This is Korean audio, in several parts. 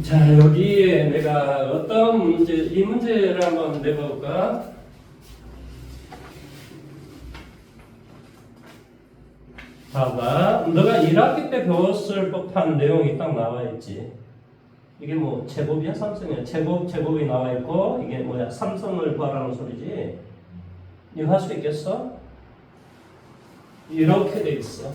자, 여기에 내가 어떤 문제, 이 문제를 한번 내볼까? 봐봐. 너가 1학기 때 배웠을 법한 내용이 딱 나와 있지. 이게 뭐 제곱이야? 삼성이야? 제곱이 나와 있고, 이게 뭐야? 삼성을 구하라는 소리지. 이거 할 수 있겠어? 이렇게 돼 있어.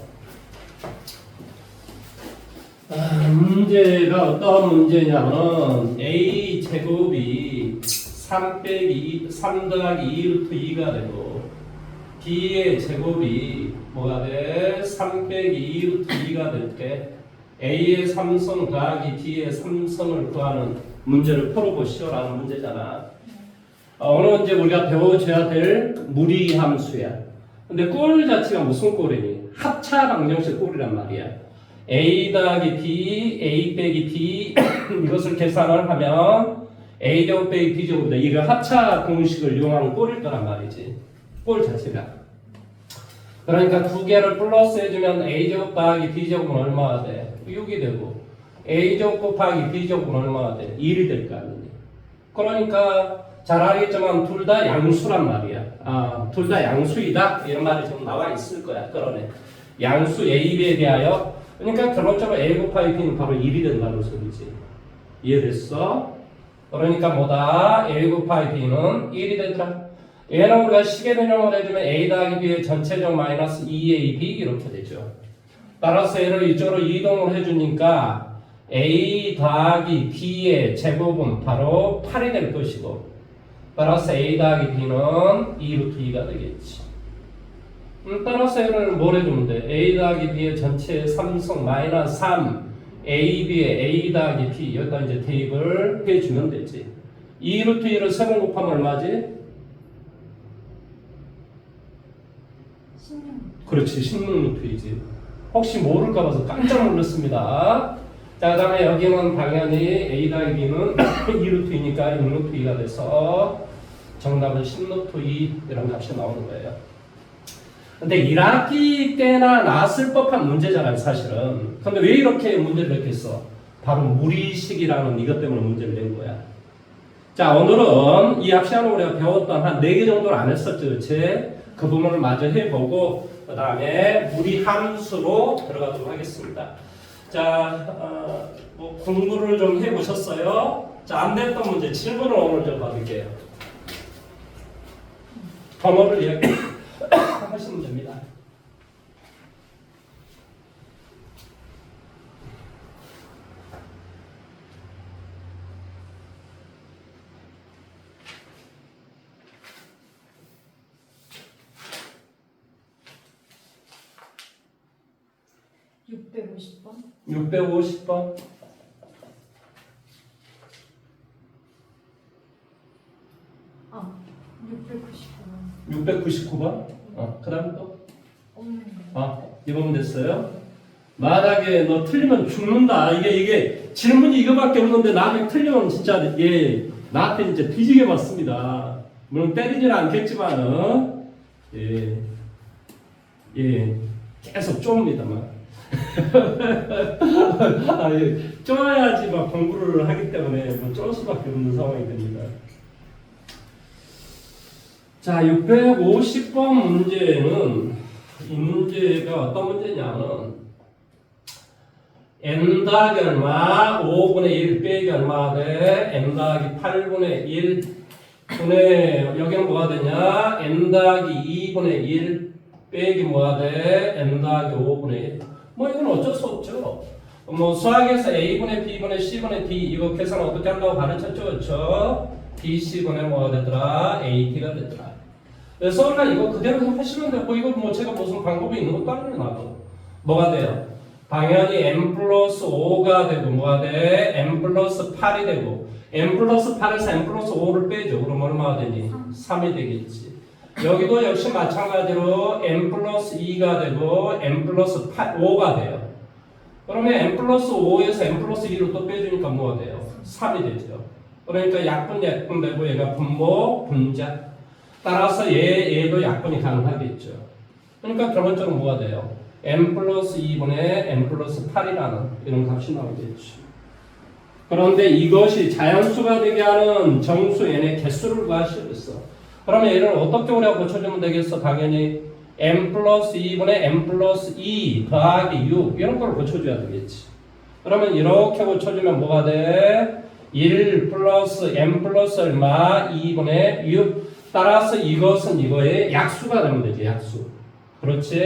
문제가 어떤 문제냐면 a 제곱이 3 더하기 2루트 2가 되고 b의 제곱이 뭐가 돼? 3 2루트 2가 될 때 a의 삼성 더하기 b의 삼성을 구하는 문제를 풀어보시오 라는 문제잖아. 오늘 이제 우리가 배워줘야 될 무리함수야. 근데 꼴 자체가 무슨 꼴이니? 합차 방정식 꼴이란 말이야. a 더하기 b, a 빼기 b 이것을 계산을 하면 a 제곱 빼기 b 제곱이다. 이거 합차 공식을 이용하는 꼴일 거란 말이지. 꼴 자체가. 그러니까 두 개를 플러스 해주면 a 제곱 더하기 b 제곱은 얼마가 돼? 6이 되고 a 제곱 곱하기 b 제곱은 얼마가 돼? 1이 될 거 아니니. 그러니까 잘 알겠지만 둘 다 양수란 말이야. 둘 다 양수이다 이런 말이 좀 나와 있을 거야. 그러네. 양수 a, b에 대하여 그러니까 결론적으로 a 곱하기 b는 바로 1이 된다는 소리지. 이해됐어? 그러니까 뭐다? a 곱하기 b는 1이 되더라. 얘는 우리가 식의 변형을 해주면 a 더하기 b의 전체적 마이너스 2ab 이렇게 되죠. 따라서 얘를 이쪽으로 이동을 해주니까 a 더하기 b의 제곱은 바로 8이 될 것이고 따라서 a 더하기 b는 2루트 2가 되겠지. 따라서 얘를 뭘 해주면 돼? a 더하기 b의 전체 삼성 마이너스 3 ab의 a 더하기 b 여기다 이제 대입을 해주면 되지. 2루트 2를 3번 곱하면 얼마지? 16. 그렇지, 16루트이지. 혹시 모를까 봐서 깜짝 놀랐습니다. 자, 그 다음에 여기는 당연히 a 더하기 b는 2루트이니까 6루트 2가 돼서 정답은 10루트 2 이런 값이 나오는 거예요. 근데 1학기 때나 나왔을 법한 문제잖아요, 사실은. 근데 왜 이렇게 문제를 냈겠어? 바로 무리식이라는 이것 때문에 문제를 낸 거야. 자, 오늘은 이 앞 시간에 우리가 배웠던 한 4개 정도를 안 했었죠, 그치? 그 부분을 마저 해보고 그 다음에 무리함수로 들어가도록 하겠습니다. 자, 뭐 공부를 좀 해보셨어요? 자, 안 됐던 문제 질문을 오늘 좀 받을게요. 번호를 이야기하시면 됩니다. (650번) 650번. 아, 699번 699번. 그 다음 또? 없는데. 이거면 됐어요. 만약에 너 틀리면 죽는다. 이게 질문이 이거밖에 없는데 나중에 틀리면 진짜 예 나한테 이제 뒤지게 맞습니다. 물론 때리지는 않겠지만은 예 계속 쪼입니다만. 쪼아야지 막 공부를 하기 때문에 뭐 쪼을 수밖에 없는 상황이 됩니다. 자, 650번 문제는 이 문제가 어떤 문제냐면 n 더하기 얼마 5분의 1 빼기 얼마가 돼? n 더하기 8분의 1 분의 여기는 뭐가 되냐? n 더하기 2분의 1 빼기 뭐가 돼? n 더하기 5분의 1 뭐 이건 어쩔 수 없죠. 뭐 수학에서 a분의 b분의 c분의 d 이거 계산 어떻게 한다고 가르쳤죠? 그렇죠? bc분의 뭐가 되더라? at가 되더라. 그래서 우리가 이거 그대로 하시면 되고 이거 뭐 제가 무슨 방법이 있는 것도 아니에요. 나도 뭐가 돼요? 당연히 n 플러스 5가 되고 뭐가 돼? n 플러스 8이 되고 n 플러스 8에서 n 플러스 5를 빼죠. 그럼 얼마가 되니? 3이 되겠지. 여기도 역시 마찬가지로 n 플러스 2가 되고 n 플러스 5가 돼요. 그러면 n 플러스 5에서 n 플러스 2를 또 빼주니까 뭐가 돼요? 3이 되죠. 그러니까 약분 되고 얘가 분모 분자. 따라서 얘도 약분이 가능하겠죠. 그러니까 결론적으로 뭐가 돼요? n 플러스 2분의 n 플러스 8이라는 이런 값이 나오겠죠. 그런데 이것이 자연수가 되게 하는 정수 n의 개수를 구하시겠어. 그러면 얘를 어떻게 우리가 고쳐주면 되겠어? 당연히 m 플러스 2분의 m 플러스 2 더하기 6 이런 걸 고쳐줘야 되겠지. 그러면 이렇게 고쳐주면 뭐가 돼? 1 플러스 m 플러스 얼마? 2분의 6 따라서 이것은 이거의 약수가 되면 되지. 약수. 그렇지?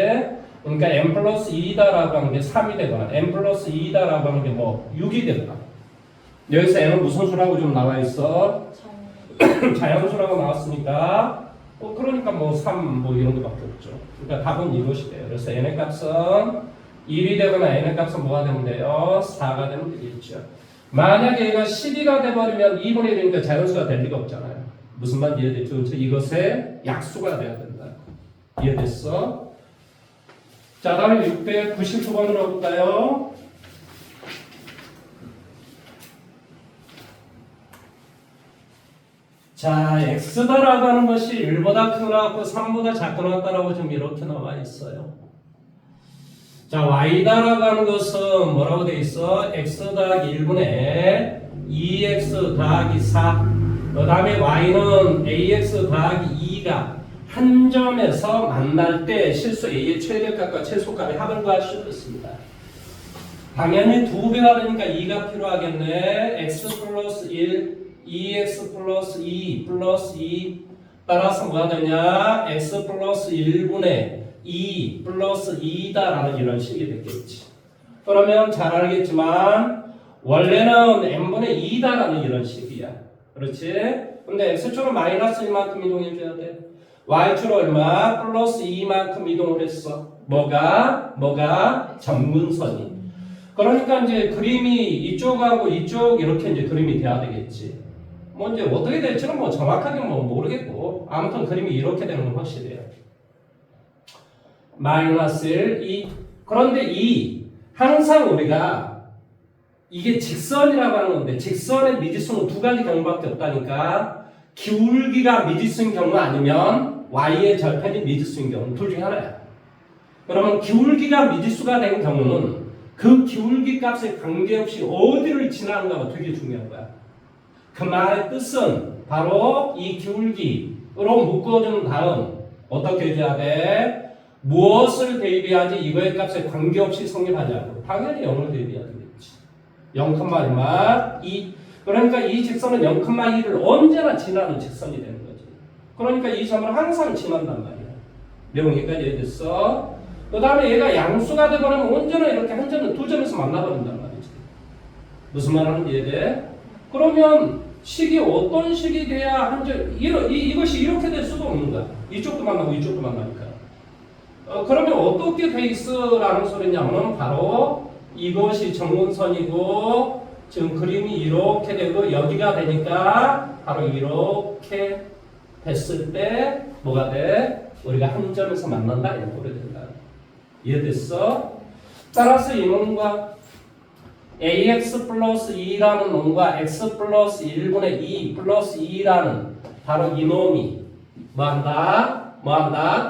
그러니까 m 플러스 2다라고 하는 게 3이 되거나 m 플러스 2다라고 하는 게 뭐 6이 되거나 여기서 n은 무슨 수라고 좀 나와 있어? 자연수라고 나왔으니까 그러니까 뭐 3 뭐 이런 거밖에 없죠. 그러니까 답은 이것이 돼요. 그래서 n의 값은 1이 되거나 n의 값은 뭐가 되면 돼요? 4가 되면 되겠죠. 만약에 얘가 12가 돼버리면 2분의 1이니까 자연수가 될 리가 없잖아요. 무슨 말 이해됐죠? 그렇죠? 이것의 약수가 돼야 된다. 이해됐어? 자, 다음에 699번으로 볼까요? 자, x다라고 하는 것이 1보다 크고 나왔고 3보다 작고 나왔다라고 지금 이렇게 나와 있어요. 자, y다라고 하는 것은 뭐라고 돼 있어? x 더하기 1분의 2x 더하기 4. 그 다음에 y는 ax 더하기 2가 한 점에서 만날 때 실수 a의 최대값과 최소값의 합을 구할 수 있습니다. 당연히 2배가 되니까 2가 필요하겠네. x 플러스 1 2x 플러스 2 플러스 2 따라서 뭐가 되냐? x 플러스 1분의 2 플러스 2다라는 이런 식이 되겠지. 그러면 잘 알겠지만 원래는 n분의 2다라는 이런 식이야. 그렇지? 근데 x축으로 마이너스 1만큼 이동해줘야 돼. y축으로 얼마? 플러스 2만큼 이동을 했어. 뭐가? 점근선이. 그러니까 이제 그림이 이쪽하고 이쪽 이렇게 이제 그림이 돼야 되겠지. 뭐 이제 어떻게 될지는 뭐 정확하게 뭐 모르겠고 아무튼 그림이 이렇게 되는 건 확실해요. 마이너스 1, 2. 그런데 항상 우리가 이게 직선이라고 하는 건데 직선의 미지수는 두 가지 경우밖에 없다니까. 기울기가 미지수인 경우 아니면 y의 절편이 미지수인 경우 둘 중에 하나야. 그러면 기울기가 미지수가 된 경우는 그 기울기 값에 관계없이 어디를 지나는가가 되게 중요한 거야. 그 말의 뜻은 바로 이 기울기로 묶어준 다음 어떻게 해줘야 돼? 무엇을 대입해야지 이거의 값에 관계없이 성립하냐고. 당연히 0을 대입해야 되겠지. 0,2. 그러니까 이 직선은 0,2를 언제나 지나는 직선이 되는 거지. 그러니까 이 점을 항상 지난단 말이야. 명의까지 이해됐어? 그 다음에 얘가 양수가 되버리면 언제나 이렇게 한 점은 두 점에서 만나버린단 말이지. 무슨 말 하는지 이해돼? 그러면 식이 어떤 식이 돼야 한 점, 이것이 이렇게 될 수도 없는 거야. 이쪽도 만나고 이쪽도 만나니까. 그러면 어떻게 돼 있어라는 소리냐면 바로 이것이 정근선이고 지금 그림이 이렇게 되고 여기가 되니까 바로 이렇게 됐을 때 뭐가 돼? 우리가 한 점에서 만난다 이런 거를 된다. 이해됐어? 따라서 이 놈과 ax 플러스 2라는 놈과 x 플러스 1분의 2 플러스 2라는 바로 이 놈이 뭐한다?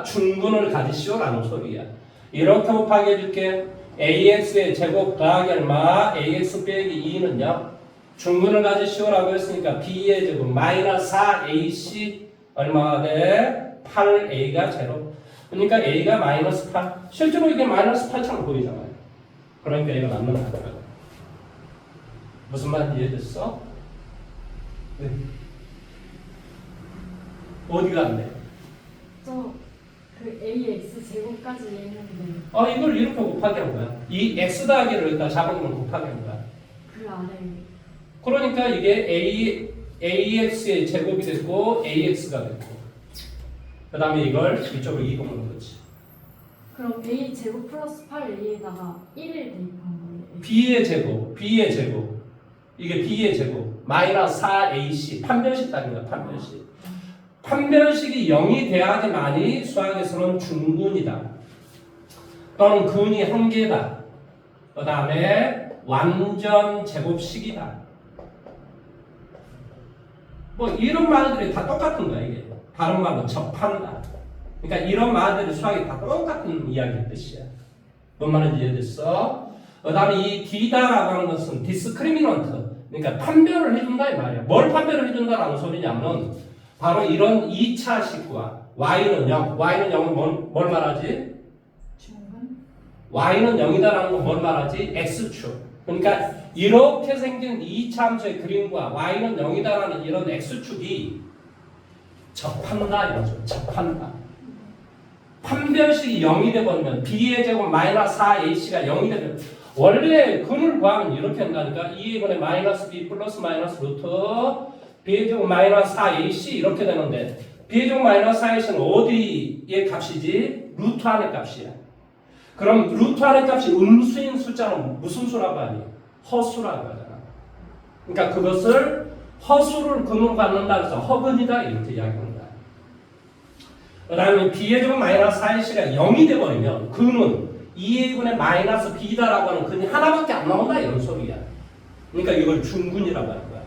중근을 가지시오라는 소리야. 이렇게 곱하게 해줄게. ax의 제곱 더하기 얼마? ax 빼기 2는요. 중근을 가지시오라고 했으니까 b의 제곱 마이너스 4ac 얼마가 돼? 8a가 제로. 그러니까 a가 마이너스 8. 실제로 이게 마이너스 8처럼 보이잖아요. 그러니까 이거 맞는 거야. 무슨 말인지 이해됐어? 네. 어디가 안 돼? 그 ax 제곱까지 했는데 이걸 이렇게 곱하기 한 거야. 이 x 더하기를 일단 잡은 걸 곱하기 한 거야. 그 아래 그러니까 이게 ax의 제곱이 됐고 ax가 됐고 그 다음에 이걸 이쪽으로 이동하는 거지. 그럼 a 제곱 플러스 8a에다가 1을 대입한 거예요. b의 제곱 이게 b의 제곱 마이너스 4ac 판별식 따는 거야. 판별식이 0이 돼야지만이 수학에서는 중근이다 또는 근이 한 개다. 그 다음에 완전 제곱식이다. 뭐 이런 말들이 다 똑같은 거야. 이게 다른 말로 접한다. 그러니까 이런 말들이 수학이 다 똑같은 이야기의 뜻이야. 뭔 말인지 이해됐어? 그 다음에 이 D다라고 하는 것은 디스크리미넌트 그러니까 판별을 해준다 이 말이야. 뭘 판별을 해준다라는 소리냐면 바로 이런 2차 식과 y는 0, y는 0은 뭘 말하지? 중근? y는 0이다라는 건 뭘 말하지? x축. 그러니까 이렇게 생긴 2차 함수의 그림과 y는 0이다라는 이런 x축이 접한다 이거죠. 접한다. 판별식이 0이 되버리면 b의 제곱 마이너스 4ac가 0이 되면 원래 근을 구하면 이렇게 한다니까 2분의 마이너스 b 플러스 마이너스 루트 b의 제곱 마이너스 4ac 이렇게 되는데 b의 제곱 마이너스 4ac는 어디의 값이지? 루트 안의 값이야. 그럼 루트 안의 값이 음수인 숫자는 무슨 수라고 하니? 허수라고 하잖아. 그러니까 그것을 허수를 근으로 갖는다 해서 허근이다 이렇게 이야기합니다. 그 다음에 b의 제곱 마이너스 4ac가 0이 돼버리면 근은 2a분의 마이너스 b다라고 하는 근이 하나밖에 안 나온다 이런 소리야. 그러니까 이걸 중근이라고 하는 거야.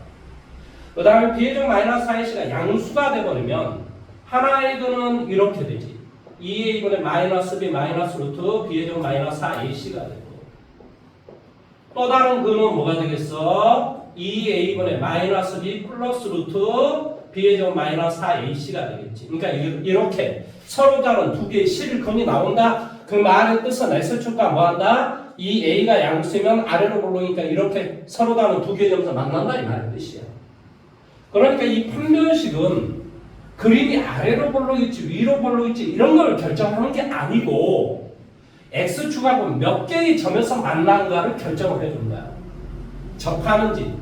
그 다음에 b의 제곱 마이너스 4ac가 양수가 돼버리면 하나의 근은 이렇게 되지. 2a분의 마이너스 b 마이너스 루트 b의 제곱 마이너스 4ac가 되고 또 다른 근은 뭐가 되겠어? 2a분의 마이너스 b 플러스 루트 b의 제곱 마이너스 4ac가 되겠지. 그러니까 이렇게 서로 다른 두 개의 실근이 나온다. 그 말의 뜻은 S축과 뭐한다? 이 A가 양수면 아래로 볼록이니까 이렇게 서로 다른 두 개의 점에서 만난다 이 말의 뜻이야. 그러니까 이 판별식은 그림이 아래로 볼록일지 위로 볼록일지 이런 걸 결정하는 게 아니고 X축하고 몇 개의 점에서 만난가를 결정을 해준다. 접하는지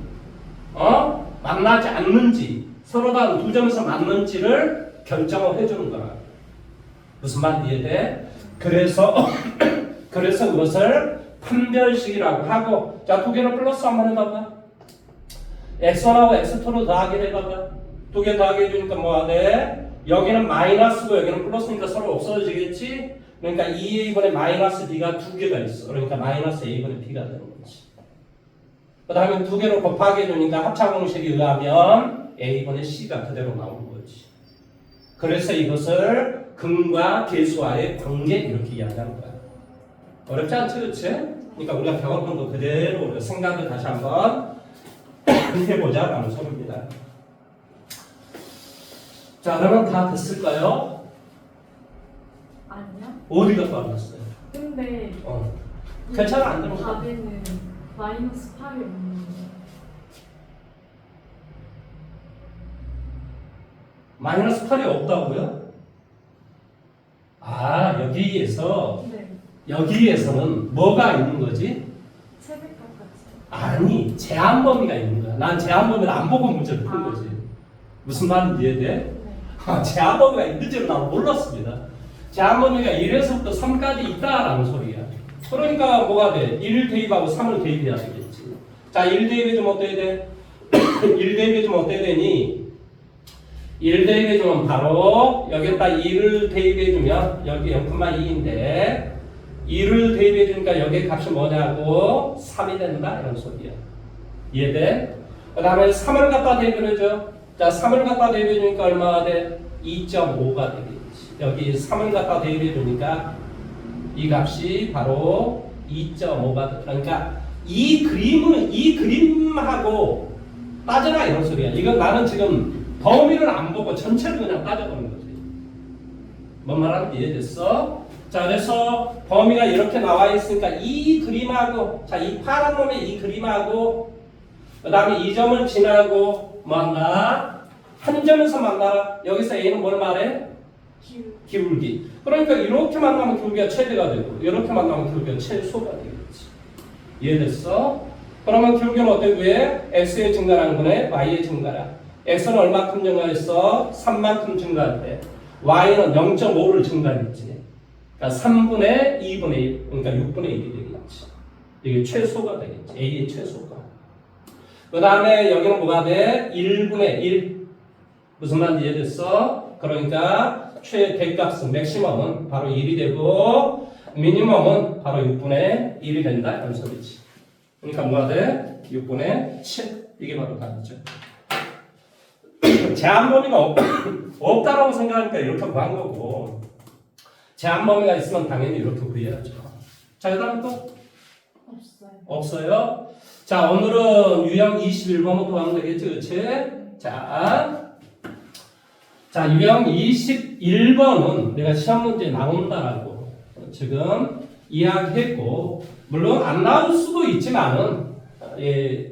만나지 않는지 서로 다른 두 점에서 맞는지를 결정을 해주는 거라. 무슨 말인지 이해돼? 그래서 그것을 판별식이라고 하고 자 두 개를 플러스 한번 해봐봐. x1하고 x2로 더하기를 해봐봐. 두 개 더하기 해주니까 뭐가 돼? 여기는 마이너스고 여기는 플러스니까 서로 없어지겠지? 그러니까 2a분의 마이너스 b가 두 개가 있어. 그러니까 마이너스 a분의 b가 되는 거지. 그 다음에 두 개로 곱하기 해주니까 합차공식에 의하면 a분의 c가 그대로 나오는 거지. 그래서 이것을 근과 계수와의 관계 이렇게 이야기하는 거야. 어렵지 않지, 그렇지? 그러니까 우리가 배웠던 거 그대로 우리가 생각을 다시 한번 해보자라는 소리입니다. 자, 그러면 다 됐을까요? 아니야? 어디가 빠졌어요? 근데 괜찮아, 안 되는 거. 답에는 마이너스 8이 없는데 마이너스 8이 없다고요? 아, 여기에서는 뭐가 있는 거지? 최대값 같이 아니, 제한 범위가 있는 거야. 난 제한 범위를 안 보고 문제를 푼 거지. 무슨 말인지 이해돼? 네. 제한 범위가 있는지를 나는 몰랐습니다. 제한 범위가 1에서부터 3까지 있다라는 소리야. 그러니까 뭐가 돼? 1을 대입하고 3을 대입해야 되겠지. 자, 1 대입해주면 어때야 돼? 1 대입해주면 어때야 되니? 1 대입해주면 바로 여기에다 2를 대입해주면 여기 0,2인데 2를 대입해주니까 여기 값이 뭐냐고 3이 된다 이런 소리야. 이해돼? 그 다음에 3을 갖다 대입해줘. 자, 3을 갖다 대입해주니까 얼마가 돼? 2.5가 되겠지. 여기 3을 갖다 대입해주니까 이 값이 바로 2.5가 돼. 그러니까 이 그림하고 따져라 이런 소리야. 이건 나는 지금 범위를 안 보고 전체를 그냥 따져보는 거지. 뭔 말하는지 이해됐어? 자, 그래서 범위가 이렇게 나와 있으니까 이 그림하고, 자, 이 파란 놈의 이 그림하고, 그 다음에 이 점을 지나고 만나. 한 점에서 만나. 여기서 A는 뭘 말해? 기울기. 그러니까 이렇게 만나면 기울기가 최대가 되고, 이렇게 만나면 기울기가 최소가 되겠지. 이해됐어? 그러면 기울기는 어때? 왜? X의 증가라는 거네? Y의 증가라. X는 얼마큼 증가했어? 3만큼 증가할 때. Y는 0.5를 증가했지. 그러니까 3분의 2분의 1, 그러니까 6분의 1이 되겠지. 이게 최소가 되겠지. A의 최소가. 그 다음에 여기는 뭐가 돼? 1분의 1. 무슨 말인지 이해됐어? 그러니까 최대값은 맥시멈은 바로 1이 되고 미니멈은 바로 6분의 1이 된다. 이런 소리지. 그러니까 뭐가 돼? 6분의 7. 이게 바로 답이죠. 제한 범위가 없다라고 생각하니까 이렇게 구한 거고 제한 범위가 있으면 당연히 이렇게 구해야죠. 자, 그 다음 또? 없어요. 없어요? 자, 오늘은 유형 21번부터 하면 되겠죠, 그치? 자, 유형 21번은 내가 시험 문제 나온다라고 지금 이야기했고, 물론 안 나올 수도 있지만은,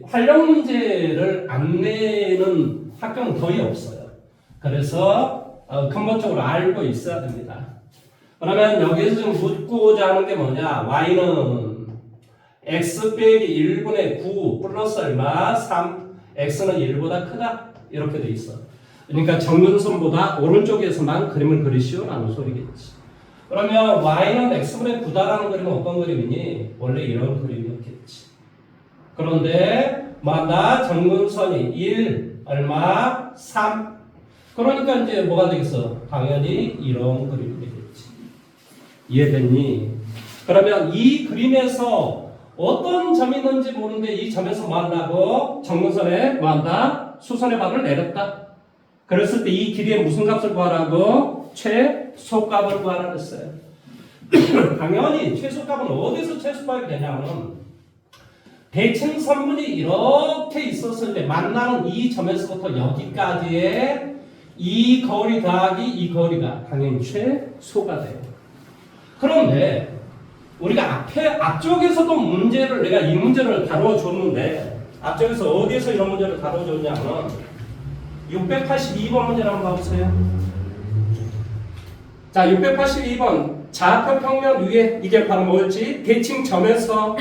활용 문제를 안 내는 학교는 거의 없어요. 그래서, 근본적으로 알고 있어야 됩니다. 그러면 여기서 좀 묻고자 하는 게 뭐냐? y는 x 빼기 1분의 9 플러스 얼마? 3. x는 1보다 크다. 이렇게 돼 있어. 그러니까 정근선보다 오른쪽에서만 그림을 그리시오라는 소리겠지. 그러면 y는 x분의 9다라는 그림은 어떤 그림이니? 원래 이런 그림이었겠지. 그런데 뭐한다? 정근선이 1 얼마? 3. 그러니까 이제 뭐가 되겠어? 당연히 이런 그림이 되겠지. 이해됐니? 그러면 이 그림에서 어떤 점이 있는지 모르는데 이 점에서 뭐 한다고? 정근선에 뭐 한다? 수선의 발을 내렸다. 그랬을 때 이 길이의 무슨 값을 구하라고? 최소값을 구하라 그랬어요. 당연히 최소값은 어디서 최소값이 되냐면 대칭선분이 이렇게 있었을 때 만나는 이 점에서부터 여기까지의 이 거리 더하기 이 거리가 당연히 최소가 돼요. 그런데 우리가 앞쪽에서도 문제를 내가 이 문제를 다뤄줬는데 앞쪽에서 어디에서 이런 문제를 다뤄줬냐면 682번 문제를 한번 봐보세요. 자, 682번 좌표 평면 위에 이게 바로 뭐였지? 대칭점에서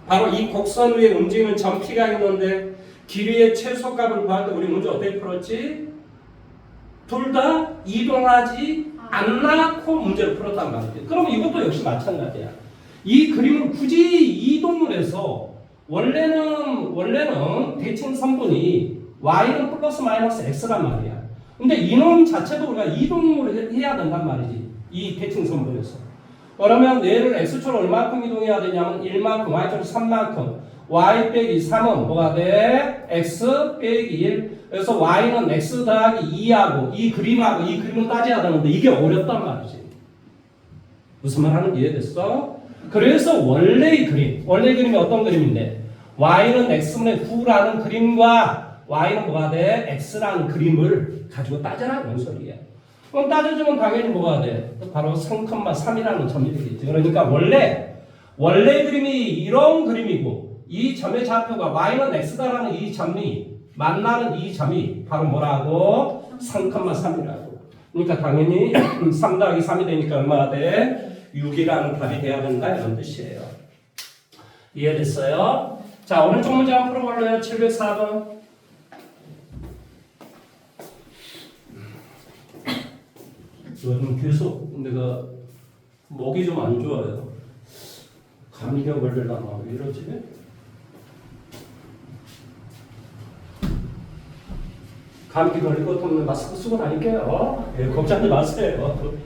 바로 이 곡선 위에 움직이는 점 P가 있는데 길이의 최소값을 구할 때 우리 문제 어떻게 풀었지? 둘 다 이동하지 않고 문제를 풀었단 말이지. 그러면 이것도 역시 마찬가지야. 이 그림은 굳이 이동을 해서 원래는 대칭선분이 y는 플러스 마이너스 x란 말이야. 근데 이놈 자체도 우리가 이동을 해야 된단 말이지. 이 대칭선분에서. 그러면 얘를 x축으로 얼마큼 이동해야 되냐면 1만큼, y축으로 3만큼. y 빼기 3은 뭐가 돼? x 빼기 1. 그래서 y는 x 더하기 2하고 이 그림하고 이 그림을 따져야 되는데 이게 어렵단 말이지. 무슨 말 하는지 이해됐어? 그래서 원래의 그림이 어떤 그림인데 y는 x분의 9라는 그림과 y는 뭐가 돼? x라는 그림을 가지고 따져라 이런 소리야. 그럼 따져주면 당연히 뭐가 돼? 바로 3,3이라는 점이 되겠지. 그러니까 원래 그림이 이런 그림이고 이 점의 좌표가 y는 x다라는 이 점이 만나는 이 점이 바로 뭐라고? 3,3이라고. 그러니까 당연히 3 더하기 3이 되니까 얼마나 돼? 6이라는 답이 돼야 된다 이런 뜻이에요. 이해됐어요? 자, 오른쪽 문제 한번 풀어볼래요? 704번. 요즘 계속 내가 목이 좀 안 좋아요. 감기가 걸릴라나 왜 이러지? 감기 걸릴 것 같으면 마스크 쓰고 다닐게요. 예, 걱정하지 마세요.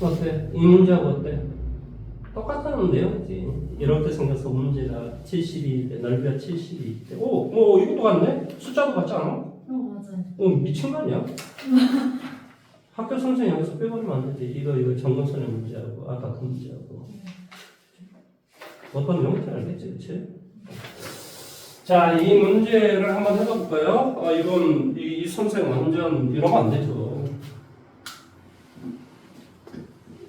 어때? 이 문제하고 어때? 똑같은 내용이지. 이렇게 생겨서 문제가 72대, 넓이가 72대. 오, 이것도 같네? 숫자도 같지 않아? 맞아요. 미친 거 아니야? 학교 선생님 여기서 빼버리면 안 되지. 이거 정근선의 문제하고, 아까 그 문제하고. 어떤 내용인지 알겠지, 그치? 자, 이 문제를 한번 해볼까요? 이건, 이 선생 완전 이러면 안 되죠.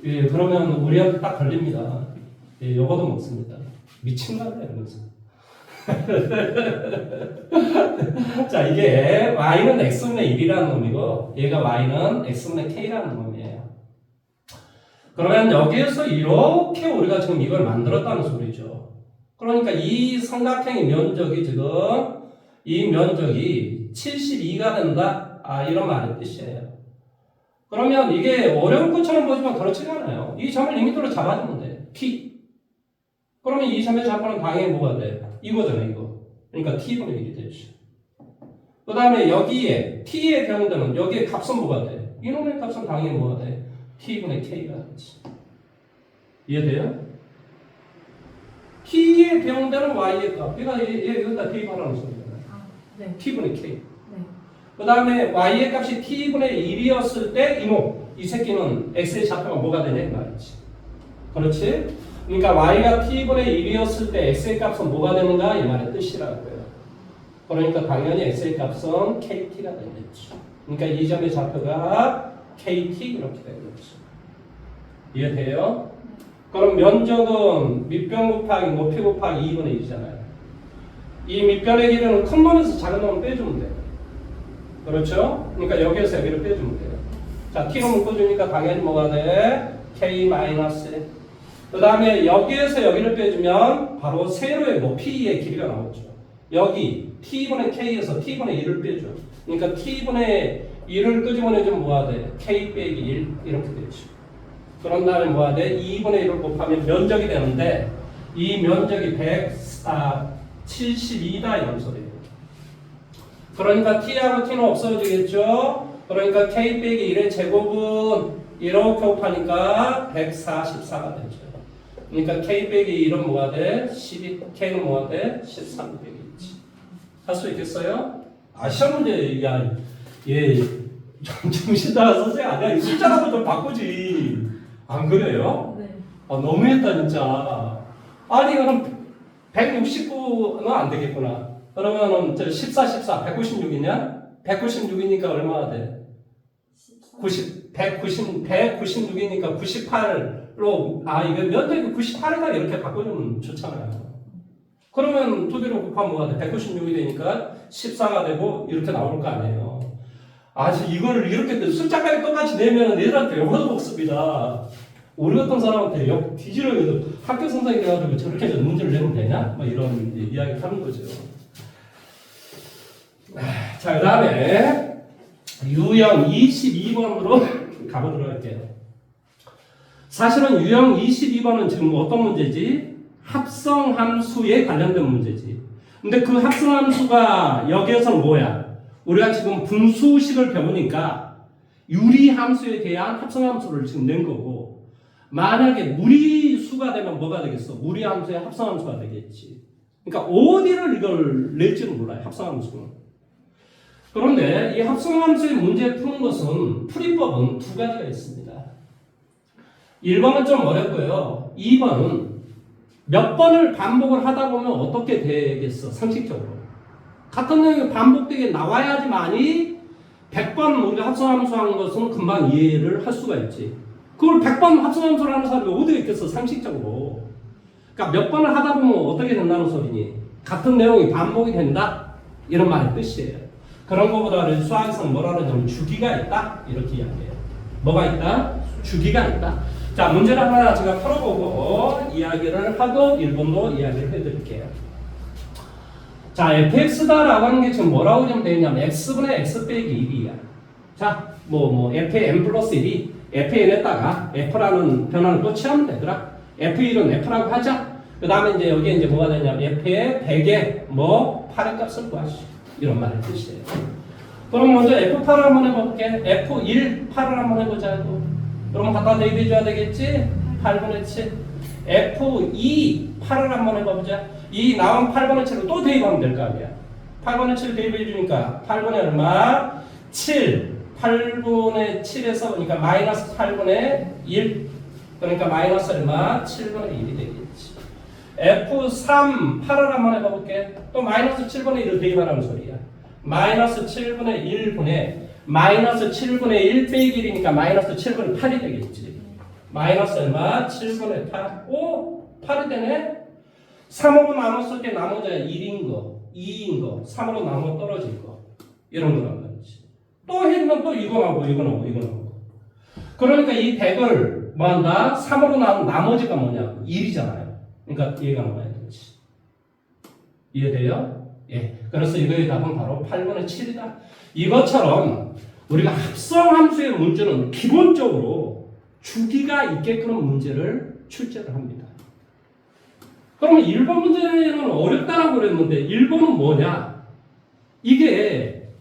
예, 그러면 우리한테 딱 걸립니다. 예, 요거도 먹습니다. 미친 거 아니야, 이러면서. 자, 이게 y는 x분의 1이라는 놈이고, 얘가 y는 x분의 k라는 놈이에요. 그러면 여기에서 이렇게 우리가 지금 이걸 만들었다는 소리죠. 그러니까 이 삼각형의 면적이 지금, 이 면적이 72가 된다? 이런 말의 뜻이에요. 그러면 이게 어려운 것처럼 보지만 그렇지가 않아요. 이 점을 리미트로 잡아주면 돼. t. 그러면 이 점의 좌표는 당연히 뭐가 돼? 이거잖아, 이거. 그러니까 t분의 1이 되죠. 그 다음에 여기에 t의 경우는 여기에 값은 뭐가 돼? 이놈의 값은 당연히 뭐가 돼? t분의 k가 되지. 이해돼요? t의 병대는 y의 값. 얘가 여기다 대입하라는 소리잖아요. 네. t분의 k. 네. 그 다음에 y의 값이 t분의 1이었을 때 이놈, 이 새끼는 x의 좌표가 뭐가 되냐 이 말이지. 그렇지? 그러니까 y가 t분의 1이었을 때 x의 값은 뭐가 되는가 이 말의 뜻이라고요. 그러니까 당연히 x의 값은 kt가 되겠죠. 그러니까 이 점의 좌표가 kt 이렇게 되겠죠. 이해돼요? 그럼 면적은 밑변 곱하기 높이 곱하기 2분의 1이잖아요. 이 밑변의 길이는 큰 놈에서 작은 놈을 빼주면 돼요. 그렇죠? 그러니까 여기에서 여기를 빼주면 돼요. 자, t로 묶어주니까 당연히 뭐가 돼? k 마이너스. 그 다음에 여기에서 여기를 빼주면 바로 세로의 p의 길이가 나오죠. 여기 t분의 k에서 t분의 1을 빼줘. 그러니까 t분의 1을 끄집어내주면 뭐가 돼? k 빼기 1 이렇게 되죠. 그런 다음에 뭐가 돼? 2분의 1을 곱하면 면적이 되는데 이 면적이 172다 이런 소리예요. 그러니까 t하고 t는 없어지겠죠. 그러니까 k 빼기 1의 제곱은 이렇게 곱하니까 144가 되죠. 그러니까 k 빼기 1은 뭐가 돼? 12, k는 뭐가 돼? 13 되겠지. 할 수 있겠어요? 시험 문제 얘 정신 나간 선생님 아니야. 숫자라도 좀 바꾸지. 안 그래요? 네. 너무했다 진짜. 아니 그럼 169는 안 되겠구나. 그러면은 14, 196이냐? 196이니까 얼마나 돼? 196이니까 98로 이거 면적이 98이다 이렇게 바꿔주면 좋잖아요. 그러면 두 개로 곱하면 뭐가 돼? 196이 되니까 14가 되고 이렇게 나올 거 아니에요. 이거를 이렇게 숫자까지 똑같이 내면은 얘들한테 영어도 먹습니다. 우리 같은 사람한테 뒤지려면 학교 선생님 돼가지고 저렇게 문제를 내면 되냐? 이런 이야기를 하는 거죠. 자, 그 다음에 유형 22번으로 가보도록 할게요. 사실은 유형 22번은 지금 어떤 문제지? 합성함수에 관련된 문제지. 근데 그 합성함수가 여기에서는 뭐야? 우리가 지금 분수식을 배우니까 유리함수에 대한 합성함수를 지금 낸 거고, 만약에 무리수가 되면 뭐가 되겠어? 무리함수의 합성함수가 되겠지. 그러니까 어디를 이걸 낼지는 몰라요, 합성함수는. 그런데 이 합성함수의 문제 푸는 것은 풀이법은 두 가지가 있습니다. 1번은 좀 어렵고요. 2번은 몇 번을 반복을 하다 보면 어떻게 되겠어, 상식적으로. 같은 내용이 반복되게 나와야지만이 100번 우리가 합성함수 하는 것은 금방 이해를 할 수가 있지. 그걸 100번 합성함수를 하는 사람이 어디 있겠어, 상식적으로. 그러니까 몇 번을 하다 보면 어떻게 된다는 소리니? 같은 내용이 반복이 된다? 이런 말의 뜻이에요. 그런 것보다 수학에서는 뭐라 그러냐면 주기가 있다? 이렇게 이야기해요. 뭐가 있다? 주기가 있다. 자, 문제를 하나 제가 풀어보고 이야기를 하고 1번도 이야기를 해드릴게요. 자, fx다라고 하는 게 지금 뭐라고 좀 되어 있냐면 x분의 x 빼기 1이야. 자, f의 n 플러스 1이 fn에다가 f라는 변화를 또 취하면 되더라. f1은 f라고 하자. 그 다음에 이제 여기에 이제 뭐가 되냐면 f의 100의 8의 값을 구하시오. 이런 말의 뜻이에요. 그럼 먼저 F8을 한번 해볼게. F1, 8을 한번 해보자고. 그럼 갖다 대입해줘야 되겠지? 8분의 7. F2, 8을 한번 해보자. 이 나온 8분의 7을 또 대입하면 될 거 아니야. 8분의 7 대입해주니까 8분의 얼마? 7. 8분의 7에서 보니까 마이너스 8분의 1. 그러니까 마이너스 얼마? 7분의 1이 되겠지. F3, 8을 한번 해볼게. 또 마이너스 7분의 1을 대입하라는 소리야. 마이너스 7분의 1분의 마이너스 7분의 1 빼기 1이니까 마이너스 7분의 8이 되겠지. 마이너스 얼마? 7분의 8. 오, 8이 되네? 3으로 나눴을 때 나머지가 1인 거, 2인 거, 3으로 나눠 떨어질 거. 이런 거란 말이지. 또 했으면 또 이거 나오고 이거 나오고 이거 나오고. 그러니까 이 100을 뭐 한다? 3으로 나눈 나머지가 뭐냐? 1이잖아요. 그러니까 얘가 나와야 되지. 이해돼요? 예. 그래서 이거의 답은 바로 8분의 7이다. 이것처럼 우리가 합성함수의 문제는 기본적으로 주기가 있게끔 문제를 출제를 합니다. 그러면 1번 문제는 어렵다라고 그랬는데 1번은 뭐냐? 이게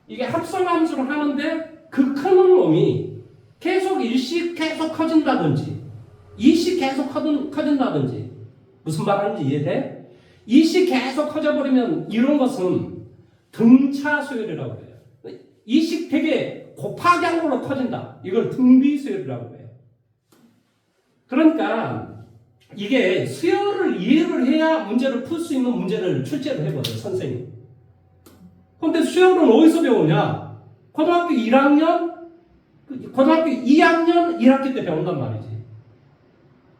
합성함수를 하는데 그 큰 놈이 계속 일씩 계속 커진다든지 이씩 계속 커진다든지 무슨 말하는지 이해돼? 이씩 계속 커져버리면 이런 것은 등차수열이라고 해요. 이씩 되게 곱하기 한 걸로 커진다. 이걸 등비수열이라고 해요. 그러니까 이게 수열을 이해를 해야 문제를 풀 수 있는 문제를 출제를 해버려요, 선생님. 근데 수열은 어디서 배우냐? 고등학교 1학년, 고등학교 2학년 1학기 때 배운단 말이지.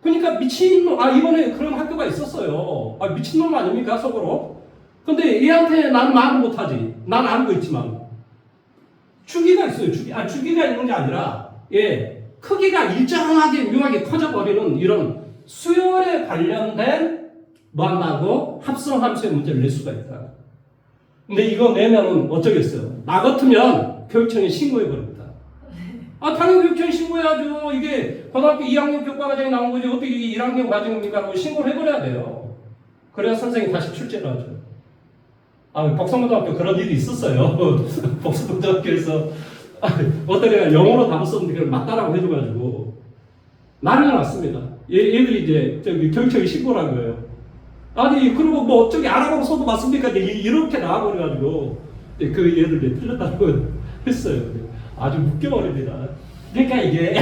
그러니까 미친놈, 이번에 그런 학교가 있었어요. 미친놈 아닙니까, 속으로? 근데 얘한테 나는 말을 못하지. 난 알고 있지만. 주기가 있어요, 주기가 있는 게 아니라, 크기가 일정하게 묘하게 커져버리는 이런 수열에 관련된 뭐 한다고? 합성함수의 문제를 낼 수가 있다. 근데 이거 내면은 어쩌겠어요? 나 같으면 교육청에 신고해버립니다. 당연히 교육청에 신고해야죠. 이게 고등학교 2학년 교과과정이 나온 거지 어떻게 1학년 과정입니까? 라고 신고를 해버려야 돼요. 그래야 선생님이 다시 출제를 하죠. 복성고등학교 그런 일이 있었어요. 복성고등학교에서 어떤 애가 영어로 답을 썼는데 그걸 맞다라고 해줘가지고 난리가 났습니다. 얘들이 이제 교육청에 신고를 한 거예요. 그리고 뭐 저기 아랍어로 써도 맞습니까? 이렇게 나와버려가지고 그 얘들 틀렸다고 했어요. 아주 웃겨버립니다. 그러니까 이게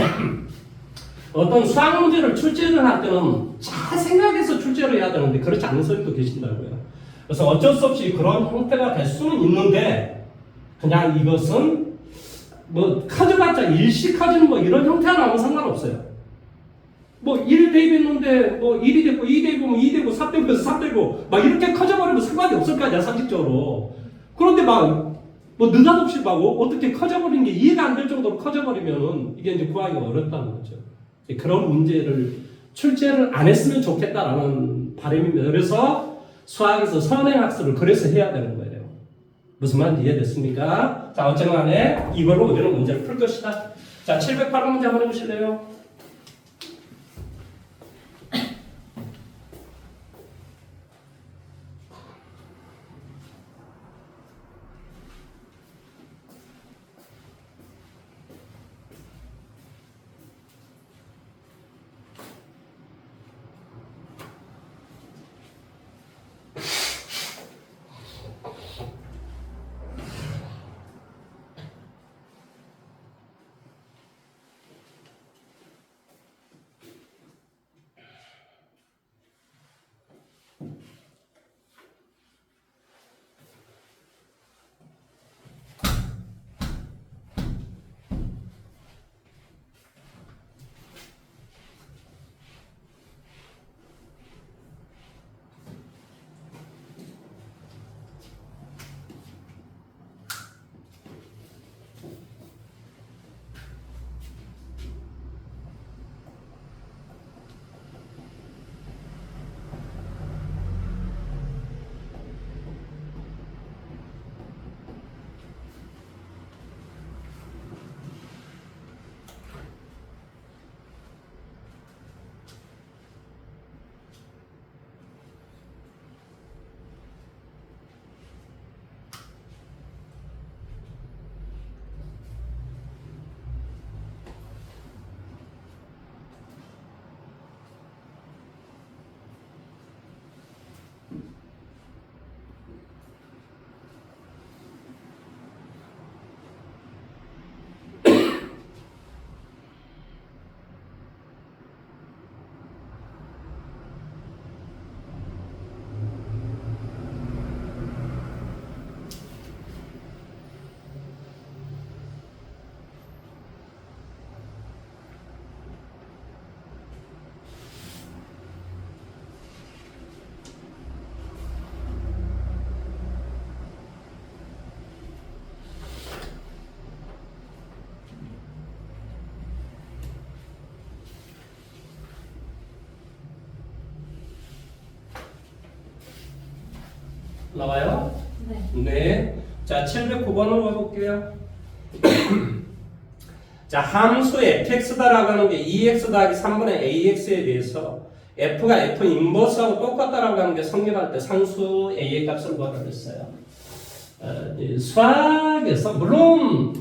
어떤 수학 문제를 출제를 할 때는 잘 생각해서 출제를 해야 되는데 그렇지 않은 선생님도 계신다고요. 그래서 어쩔 수 없이 그런 형태가 될 수는 있는데 그냥 이것은 뭐 커져봤자 일시 커지는 뭐 이런 형태가 나오면 상관없어요. 뭐 1 대입했는데 뭐 1이 됐고 2 대입하면 2 되고 3 대입해서 3 되고 막 이렇게 커져버리면 상관이 없을 거 아니야 상식적으로. 그런데 뭐 느닷없이 어떻게 커져버리는 게 이해가 안 될 정도로 커져버리면은 이게 이제 구하기가 어렵다는 거죠. 그런 문제를 출제를 안 했으면 좋겠다라는 바람입니다. 그래서 수학에서 선행학습을 그래서 해야 되는 거예요. 무슨 말인지 이해됐습니까? 자, 어쨌든 간에 이걸로 우리는 문제를 풀 것이다. 자, 708번 문제 한번 해보실래요? 나와요? 네. 네. 자, 709번으로 가볼게요. 자, 함수의 fx다라고 하는 게 2x 더하기 3분의 ax에 대해서 f가 f 인버스하고 똑같다라고 하는 게 성립할 때 상수 a의 값을 구하라 그랬어요. 수학에서 물론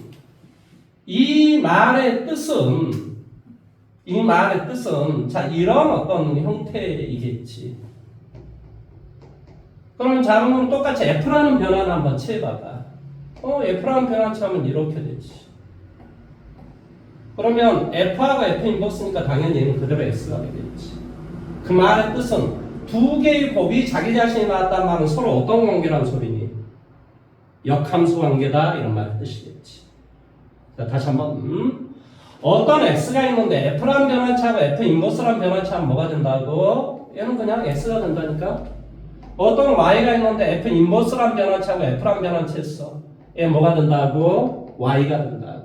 이 말의 뜻은 자, 이런 어떤 형태이겠지. 그러면 자, 그러면 똑같이 f라는 변화를 한번 취해봐봐. f라는 변화 취하면 이렇게 되지. 그러면 f하고 f 인버스니까 당연히 얘는 그대로 x가 되겠지. 그 말의 뜻은 두 개의 곱이 자기 자신이 나왔다는 말은 서로 어떤 관계라는 소리니? 역함수 관계다 이런 말의 뜻이겠지. 자, 다시 한번 어떤 x가 있는데 f라는 변환차하고 f 인버스라는 변환차는 뭐가 된다고? 얘는 그냥 x가 된다니까. 어떤 y가 있는데 f 인버스라는 변환차하고 f라는 변환차 있어. 얘 뭐가 된다고? y가 된다고.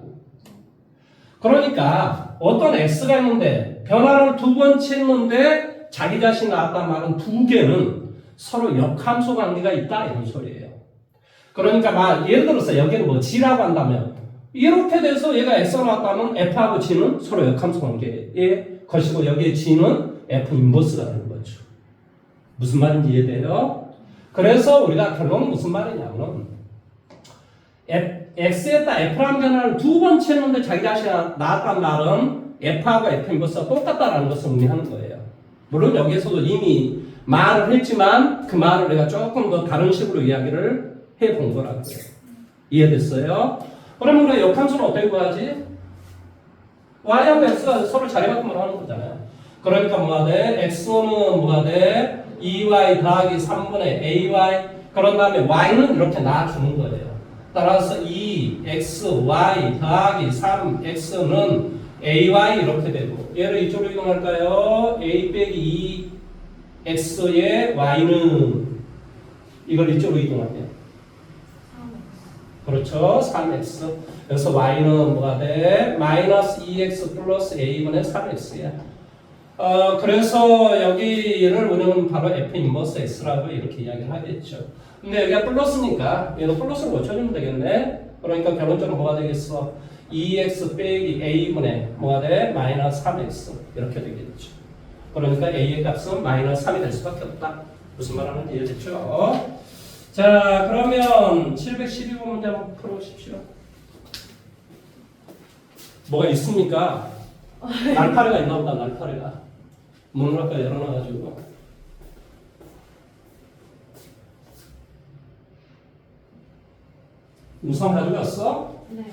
그러니까 어떤 x가 있는데 변화를 두 번 치는데 자기 자신이 나왔다는 말은 두 개는 서로 역함수 관계가 있다 이런 소리예요. 그러니까 막 예를 들어서 여기는 뭐 g라고 한다면 이렇게 돼서 얘가 x가 나왔다면 f하고 g는 서로 역함수 관계의 것이고 여기에 g는 f 인버스가 되는 거죠. 무슨 말인지 이해돼요? 그래서 우리가 결론은 무슨 말이냐면 x에다 f라는 변화를 두 번 치는데 자기 자신이 나왔다는 말은 f하고 f 인버스가 똑같다라는 것을 의미하는 거예요. 물론 여기에서도 이미 말을 했지만 그 말을 내가 조금 더 다른 식으로 이야기를 해본 거라고요. 이해됐어요? 그러면 우리가 역함수는 어떻게 구하지? y하고 x가 서로 자리바꿈을 하는 거잖아요. 그러니까 뭐가 돼? x는 뭐가 돼? 2y 더하기 3분의 ay. 그런 다음에 y는 이렇게 놔주는 거예요. 따라서 2xy 더하기 3x는 ay 이렇게 되고 얘를 이쪽으로 이동할까요? a 빼기 2x의 y는 이걸 이쪽으로 이동할게요. 그렇죠. 3x. 그래서 y는 뭐가 돼? 마이너스 2x 플러스 a분의 3x야. 그래서 여기를 우리는 바로 f 인버스 x라고 이렇게 이야기를 하겠죠. 근데 여기가 플러스니까 얘는 플러스로 고쳐주면 되겠네. 그러니까 결론적으로 뭐가 되겠어? 2x 빼기 a분의 뭐가 돼? 마이너스 3x 이렇게 되겠죠. 그러니까 a의 값은 마이너스 3이 될 수밖에 없다. 무슨 말 하는지 이해됐죠? 자, 그러면 712번 문제 한번 풀어보십시오. 뭐가 있습니까? 날파리가 있나 보다. 날파리가 문을 아까 열어놔가지고 우산 가지고 왔어? 네.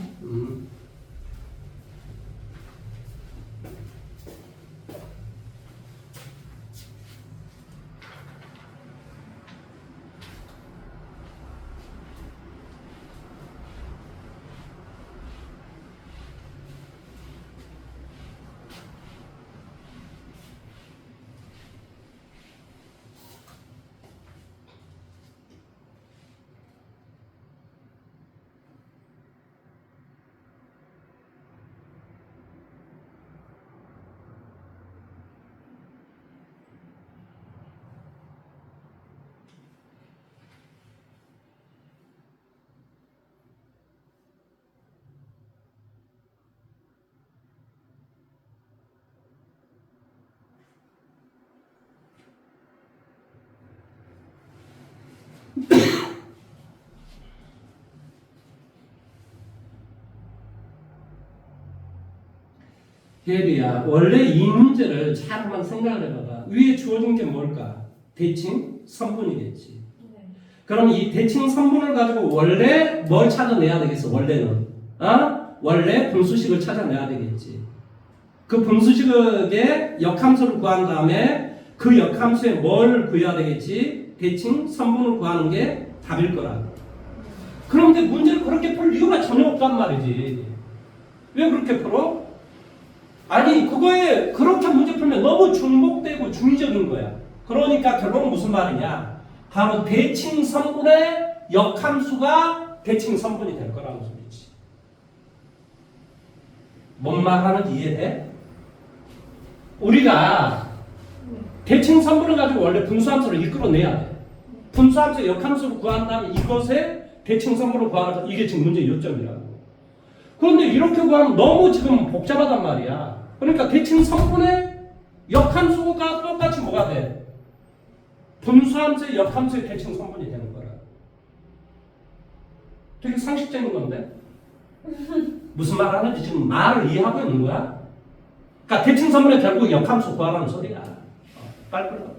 혜리야, 원래 이 문제를 잘 한번 생각을 해봐봐. 위에 주어진 게 뭘까? 대칭 선분이겠지. 네. 그럼 이 대칭 선분을 가지고 원래 뭘 찾아내야 되겠어? 원래는 원래 분수식을 찾아내야 되겠지. 그 분수식의 역함수를 구한 다음에 그 역함수에 뭘 구해야 되겠지? 대칭 선분을 구하는 게 답일 거라고. 그런데 문제를 그렇게 풀 이유가 전혀 없단 말이지. 왜 그렇게 풀어? 아니, 그거에 그렇게 문제 풀면 너무 중복되고 중의적인 거야. 그러니까 결론은 무슨 말이냐? 바로 대칭 선분의 역함수가 대칭 선분이 될 거라는 소리지. 뭔 말 하는지 이해돼? 우리가 대칭 선분을 가지고 원래 분수함수를 이끌어내야 돼. 분수함수 역함수를 구한 다음에 이것의 대칭 성분을 구하는 이게 지금 문제 요점이라고. 그런데 이렇게 구하면 너무 지금 복잡하단 말이야. 그러니까 대칭 성분의 역함수가 똑같이 뭐가 돼? 분수함수의 역함수의 대칭 성분이 되는 거라. 되게 상식적인 건데? 무슨 말 하는지 지금 말을 이해하고 있는 거야? 그러니까 대칭 성분의 결국 역함수 구하라는 소리야. 빨리 끌어간다.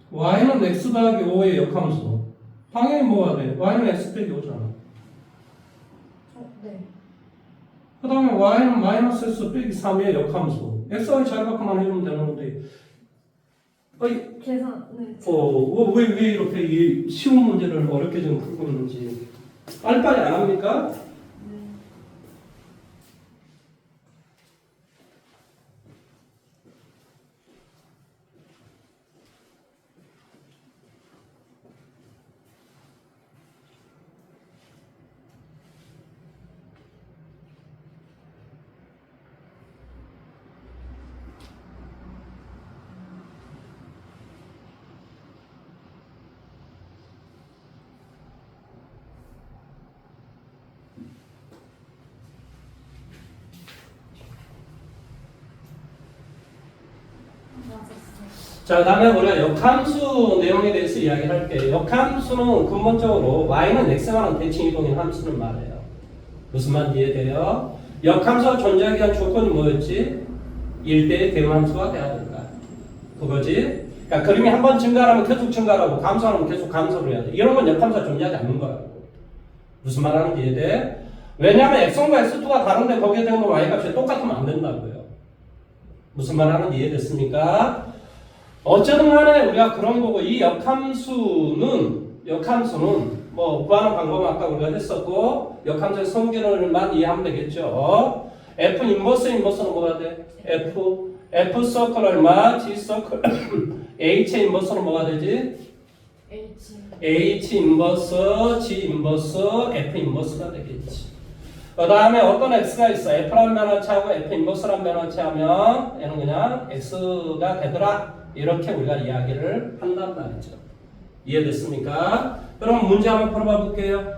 y는 x 더하기 5의 역함수. 당연히 뭐가 돼? y는 x 빼기 5잖아. 네. 그 다음에 y는 마이너스 x 빼기 3의 역함수. x와 자리바꾸만 해주면 되는 건데. 계산을. 왜 이렇게 이 쉬운 문제를 어렵게 좀 풀고 있는지. 빨리빨리 안 합니까? 네. 맞았어요. 자, 그 다음에 우리가 역함수 내용에 대해서 이야기를 할게요. 역함수는 근본적으로 y는 x와 하는 대칭 이동인 함수를 말해요. 무슨 말인지 이해돼요? 역함수가 존재하기 위한 조건이 뭐였지? 1대1 대응함수가 돼야 된다. 그거지? 그러니까 그림이 한 번 증가하면 계속 증가하고 감소하면 계속 감소를 해야 돼. 이런 건 역함수가 존재하지 않는 거라고. 무슨 말 하는지 이해돼? 왜냐하면 x1과 x2가 다른데 거기에 대한 y값이 똑같으면 안 된다고요. 무슨 말 하는지 이해됐습니까? 어쨌든 간에 우리가 그런 거고, 이 역함수는 뭐 구하는 방법은 아까 우리가 했었고, 역함수의 성질을만 이해하면 되겠죠. F 인버스는 뭐가 돼? F 서클 얼마? G 서클 H 인버스는 뭐가 되지? H 인버스, G 인버스, F 인버스가 되겠지. 그 다음에 어떤 x가 있어? f란 변화체하고 f 인버스란 변화체하면 얘는 그냥 x가 되더라. 이렇게 우리가 이야기를 한단 말이죠. 이해됐습니까? 그럼 문제 한번 풀어봐 볼게요.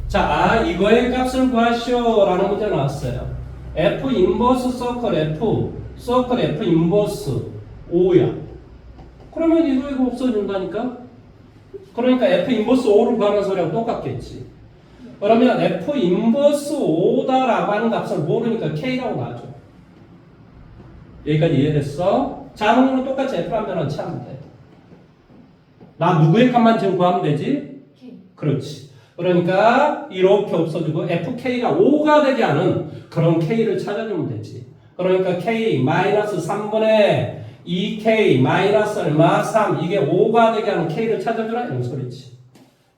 자, 이거의 값을 구하시오 라는 문제 나왔어요. f 인버스 서클 f 인버스 5야. 그러면 이거 없어진다니까? 그러니까 f 인버스 5를 구하는 소리하고 똑같겠지. 그러면 f 인버스 5다라고 하는 값을 모르니까 k라고 나죠. 여기까지 이해됐어? 자문으로 똑같이 f란 변화치 하면 돼. 나 누구의 값만 지금 구하면 되지? K. 그렇지. 그러니까 이렇게 없어지고 fk가 5가 되게 하는 그런 k를 찾아주면 되지. 그러니까 k 마이너스 3분의 2k 마이너스 얼마? 3. 이게 5가 되게 하는 k를 찾아주라 이런 소리지.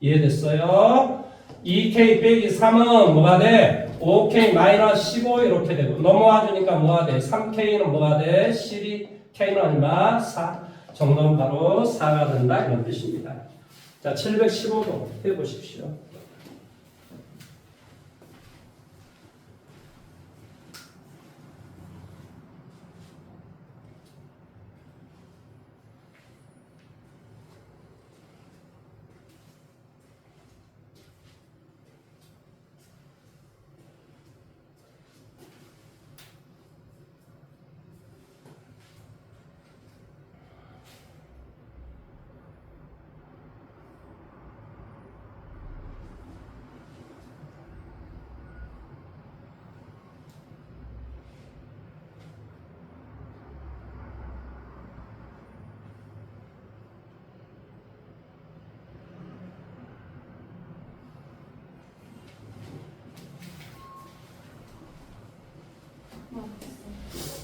이해됐어요? 2k 빼기 3은 뭐가 돼? 5k 마이너스 15 이렇게 되고 넘어와 주니까 뭐가 돼? 3k는 뭐가 돼? 12, k는 얼마? 4. 정답은 바로 4가 된다 이런 뜻입니다. 자, 715도 해보십시오.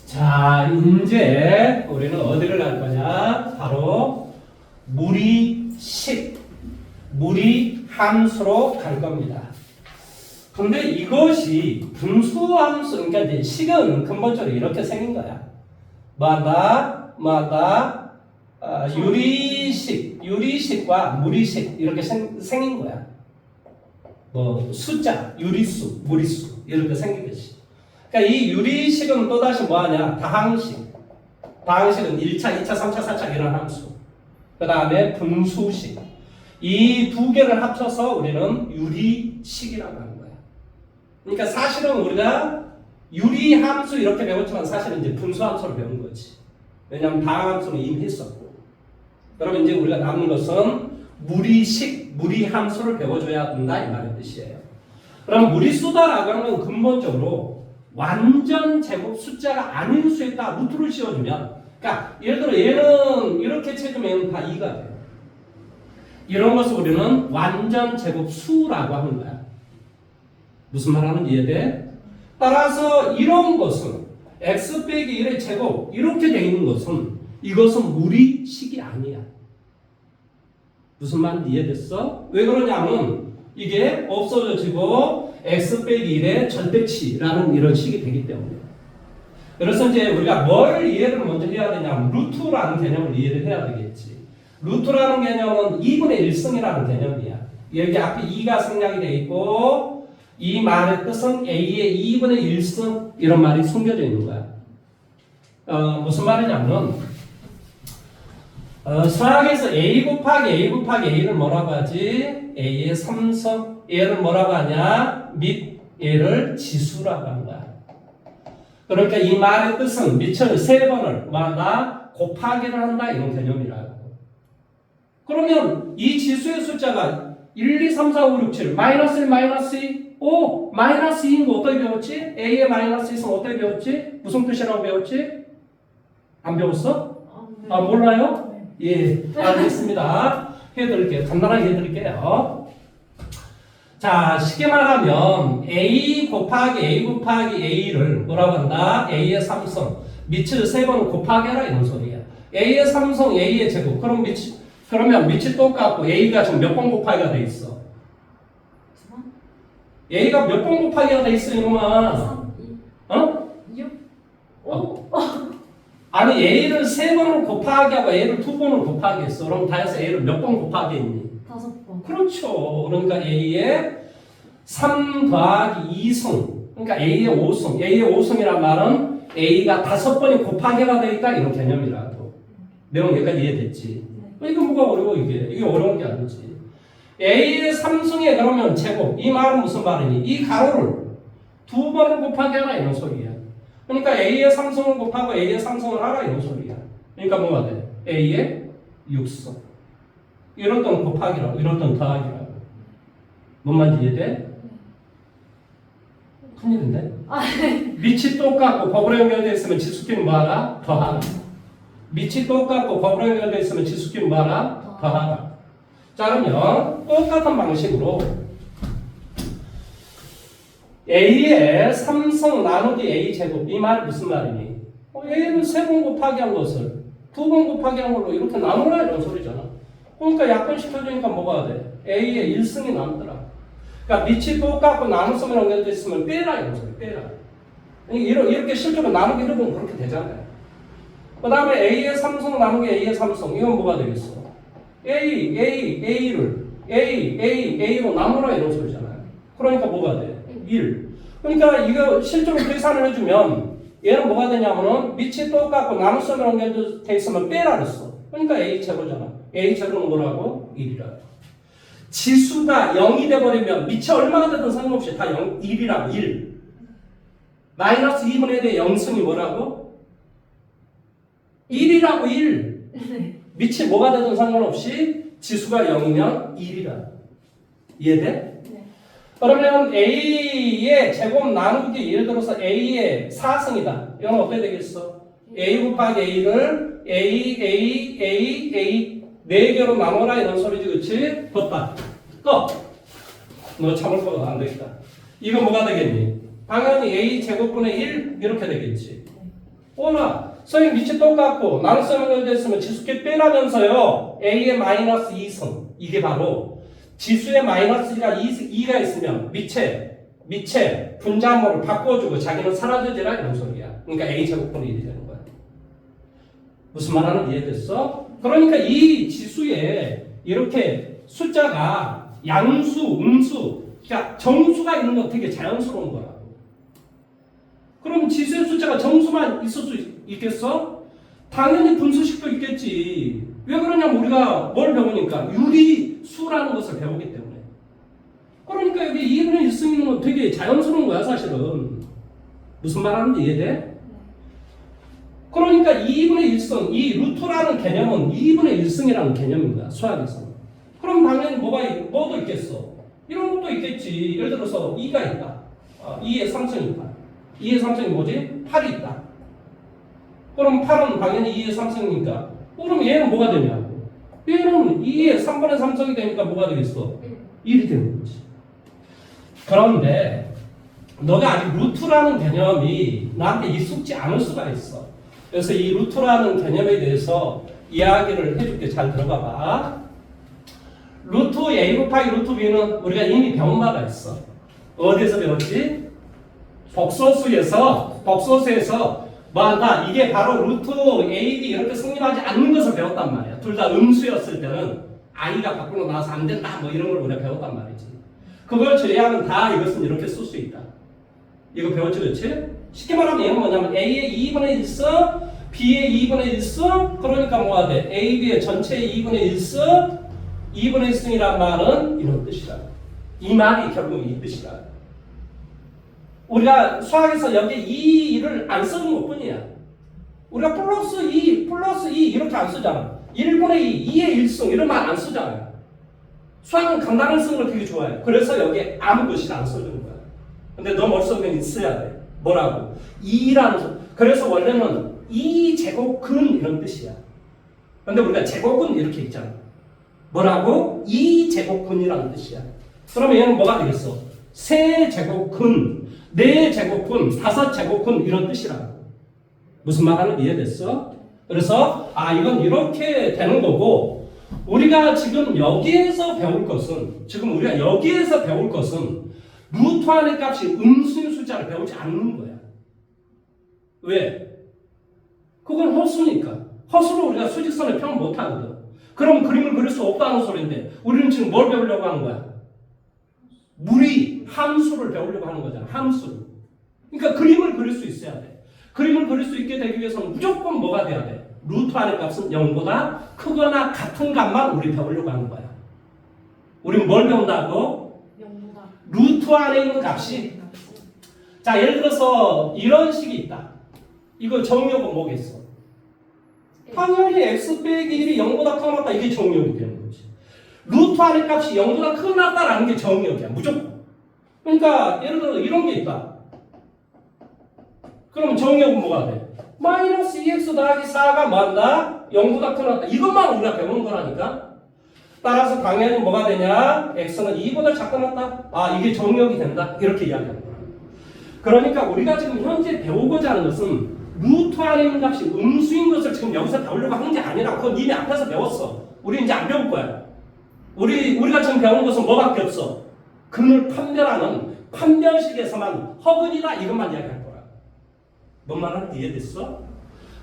자, 이제 우리는 어디를 갈 거냐? 바로 무리식, 무리함수로 갈 겁니다. 근데 이것이 분수함수, 그러니까 이제 식은 근본적으로 이렇게 생긴 거야. 뭐한다? 유리식과 무리식 이렇게 생긴 거야. 뭐 숫자, 유리수, 무리수 이렇게 생기듯이. 그러니까 이 유리식은 또다시 뭐하냐? 다항식. 다항식은 1차, 2차, 3차, 4차 이런 함수. 그 다음에 분수식. 이 두 개를 합쳐서 우리는 유리식이라고 하는 거야. 그러니까 사실은 우리가 유리함수 이렇게 배웠지만 사실은 이제 분수함수를 배운 거지. 왜냐하면 다항함수는 이미 했었고. 그러면 이제 우리가 남는 것은 무리식, 무리함수를 배워줘야 된다 이 말의 뜻이에요. 그럼 무리수다라고 하는 건 근본적으로 완전 제곱 숫자가 아닌 수에다 루트를 씌워주면, 그러니까 예를 들어 얘는 이렇게 채주면 얘는 다 2가 돼요. 이런 것을 우리는 완전 제곱 수라고 하는 거야. 무슨 말 하는지 이해돼? 따라서 이런 것은 x 빼기 1의 제곱 이렇게 돼 있는 것은 이것은 무리식이 아니야. 무슨 말인지 이해됐어? 왜 그러냐면 이게 없어져지고 x 빼기 1의 절대치라는 이런 식이 되기 때문에. 그래서 이제 우리가 뭘 이해를 먼저 해야 되냐면 루트라는 개념을 이해를 해야 되겠지. 루트라는 개념은 2분의 1승이라는 개념이야. 여기 앞에 2가 생략이 돼 있고 이 말의 뜻은 A의 2분의 1승 이런 말이 숨겨져 있는 거야. 무슨 말이냐면 수학에서 A 곱하기 A를 뭐라고 하지? A의 3승 얘를 뭐라고 하냐? 및 얘를 지수라고 하는 거야. 그러니까 이 말의 뜻은 밑을 3번을 뭐한다? 곱하기를 한다 이런 개념이라고. 그러면 이 지수의 숫자가 1, 2, 3, 4, 5, 6, 7 마이너스 1, 마이너스 2 오! 마이너스 2인 거 어떻게 배웠지? A의 마이너스 2는 어떻게 배웠지? 무슨 뜻이라고 배웠지? 안 배웠어? 아 몰라요? 예, 알겠습니다. 해드릴게요. 간단하게 해드릴게요. 자, 쉽게 말하면 A 곱하기 A를 뭐라고 한다? A의 3승 밑을 3번 곱하기 해라 이런 소리야. A의 3승 A의 제곱 그러면 밑이 똑같고 A가 지금 몇 번 곱하기가 돼 있어? A가 몇 번 곱하기가 돼 있어 이놈아? 3, 2, 어? 6, 5. 아니 A를 3번을 곱하기 하고 A를 2번을 곱하기 했어. 그럼 다 해서 A를 몇 번 곱하기 했니? 5번. 그렇죠. 그러니까 A의 3 더하기 2승 그러니까 A의 5승 A의 5승이란 말은 A가 5번이 곱하기가 돼 있다 이런 개념이라고. 내용 여기까지 이해됐지? 이거 뭐가 어려워 이게 어려운 게 아니지. A의 3승에 그러면 제곱 이 말은 무슨 말이니? 이 가로를 2번을 곱하기 하라 이런 소리야. 그러니까 A의 3승을 곱하고 A의 3승을 하라 이런 소리야. 그러니까 뭐가 돼? A의 6승 이럴 때는 곱하기라고 이럴 때는 더하기라고. 뭔 말인지 이해돼? 큰일인데? 밑이 똑같고 곱으로 연결되어 있으면 지수끼리 뭐하라? 더하라. 밑이 똑같고 곱으로 연결되어 있으면 지수끼리 뭐하라? 더하라. 자 그러면 똑같은 방식으로 A의 3승 나누기 A 제곱 이 말 무슨 말이니? A는 3번 곱하기 한 것을 2번 곱하기 한 걸로 이렇게 나누라 이런 소리잖아. 그러니까 약분시켜주니까 뭐가 돼? A의 1승이 남더라. 그러니까 밑이 똑같고 나눗셈이 연결되어 있으면 빼라 이런 소리 빼라. 이렇게 실제로 나누기 이러면 그렇게 되잖아요. 그 다음에 A의 3승 나누기 A의 3승 이건 뭐가 되겠어? A로 나누라 이런 소리잖아요. 그러니까 뭐가 돼? 1. 그러니까 이거 실제로 계산을 해주면 얘는 뭐가 되냐면은 밑이 똑같고 나눗셈이 연결되어 있으면 빼라 그랬어. 그러니까 A 제로잖아. A 제로는 뭐라고? 1이라고. 지수가 0이 돼버리면 밑이 얼마가 되든 상관없이 다 1이라고 1. 마이너스 2분의 1의 0승이 뭐라고? 1이라고 1. 밑이 뭐가 되든 상관없이 지수가 0이면 1이라. 이해돼? 네. 그러면 A의 제곱 나누기 예를 들어서 A의 4승이다. 이건 어떻게 되겠어? A 곱하기 A를 A 4개로 나눠라 이런 소리지 그치? 덧다. 너 참을 거가 안 되겠다. 이거 뭐가 되겠니? 당연히 a 제곱분의 1 이렇게 되겠지. 오나 선생님 위치 똑같고 나눗셈 연결됐으면 지수끼리 빼라면서요. a의 마이너스 2승 이게 바로 지수의 마이너스 2가 있으면 밑에 분자모를 바꿔주고 자기는 사라져지라 이런 소리야. 그러니까 a 제곱분의 1이 되는 거야. 무슨 말하는지 이해됐어? 그러니까 이 지수에 이렇게 숫자가 양수, 음수, 그러니까 정수가 있는 건 되게 자연스러운 거라고. 그럼 지수의 숫자가 정수만 있을 수 있겠어? 당연히 분수식도 있겠지. 왜 그러냐면 우리가 뭘 배우니까 유리수라는 것을 배우기 때문에. 그러니까 여기 2분의 1승 있는 건 되게 자연스러운 거야 사실은. 무슨 말하는지 이해돼? 그러니까 2분의 1승, 이 루트라는 개념은 2분의 1승이라는 개념인 거야 수학에서. 그럼 당연히 뭐도 있겠어? 이런 것도 있겠지. 예를 들어서 2가 있다. 2의 3승이 있다. 2의 3승이 뭐지? 8이 있다. 그럼 8은 당연히 2의 3승이니까. 그럼 얘는 뭐가 되냐고. 얘는 2의 3분의 3승이 되니까 뭐가 되겠어? 1이 되는 거지. 그런데 너가 아직 루트라는 개념이 나한테 익숙지 않을 수가 있어. 그래서 이 루트라는 개념에 대해서 이야기를 해줄게. 잘 들어가 봐. 루트 A 곱하기 루트 B는 우리가 이미 배운 바가 있어. 어디서 배웠지? 복소수에서 뭐한다? 이게 바로 루트 A, B 이렇게 성립하지 않는 것을 배웠단 말이야. 둘 다 음수였을 때는 I가 밖으로 나와서 안 된다 뭐 이런 걸 우리가 배웠단 말이지. 그걸 제외하면 다 이것은 이렇게 쓸 수 있다. 이거 배웠지 그렇지? 쉽게 말하면 얘는 뭐냐면 A의 2분의 1승, B의 2분의 1승, 그러니까 뭐가 돼? A, B의 전체의 2분의 1승, 2분의 1승이란 말은 이런 뜻이다. 이 말이 결국 이 뜻이다. 우리가 수학에서 여기 2를 안 쓰는 것 뿐이야. 우리가 플러스 2 이렇게 안 쓰잖아. 1분의 2, 2의 1승 이런 말 안 쓰잖아요. 수학은 간단한 쓰는 걸 되게 좋아해. 그래서 여기에 아무것이 안 써주는 거야. 근데 너 머릿속에 있어야 돼. 뭐라고? 2라는 그래서 원래는 2제곱근 이런 뜻이야. 근데 우리가 제곱근 이렇게 있잖아. 뭐라고? 2제곱근이라는 뜻이야. 그러면 얘는 뭐가 되겠어? 3제곱근, 4제곱근, 5제곱근 이런 뜻이라고. 무슨 말하는지 이해됐어? 그래서 이건 이렇게 되는 거고 우리가 지금 여기에서 배울 것은 루트 안의 값이 음수인 숫자를 배우지 않는 거야. 왜? 그건 허수니까. 허수로 우리가 수직선을 평 못하거든. 그럼 그림을 그릴 수 없다는 소리인데 우리는 지금 뭘 배우려고 하는 거야? 무리, 함수를 배우려고 하는 거잖아. 함수를. 그러니까 그림을 그릴 수 있어야 돼. 그림을 그릴 수 있게 되기 위해서는 무조건 뭐가 돼야 돼? 루트 안의 값은 0보다 크거나 같은 값만 우리 배우려고 하는 거야. 우리는 뭘 배운다고? 0보다 루트 안에 있는 값이. 자, 예를 들어서 이런 식이 있다. 이거 정의역은 뭐겠어? 당연히 x 빼기 1이 0보다 크거나 같다. 이게 정의역이 되는 거지. 루트 안의 값이 0보다 크거나 같다라는 게 정의역이야. 무조건. 그러니까 예를 들어 이런 게 있다. 그럼 정의역은 뭐가 돼? 마이너스 2x 더하기 4가 뭐한다? 0보다 크거나 같다. 이것만 우리가 배우는 거라니까. 따라서 당연히 뭐가 되냐? x는 2보다 작거나 같다. 이게 정의역이 된다. 이렇게 이야기하는 거야. 그러니까 우리가 지금 현재 배우고자 하는 것은 루트 안에 있는 값이 음수인 것을 지금 여기서 배우려고 하는 게 아니라 그건 이미 앞에서 배웠어. 우리 이제 안 배울 거야. 우리가 지금 배우는 것은 뭐밖에 없어? 근을 판별하는 판별식에서만 허근이다 이것만 이야기할 거야. 뭔 말하는지 이해됐어?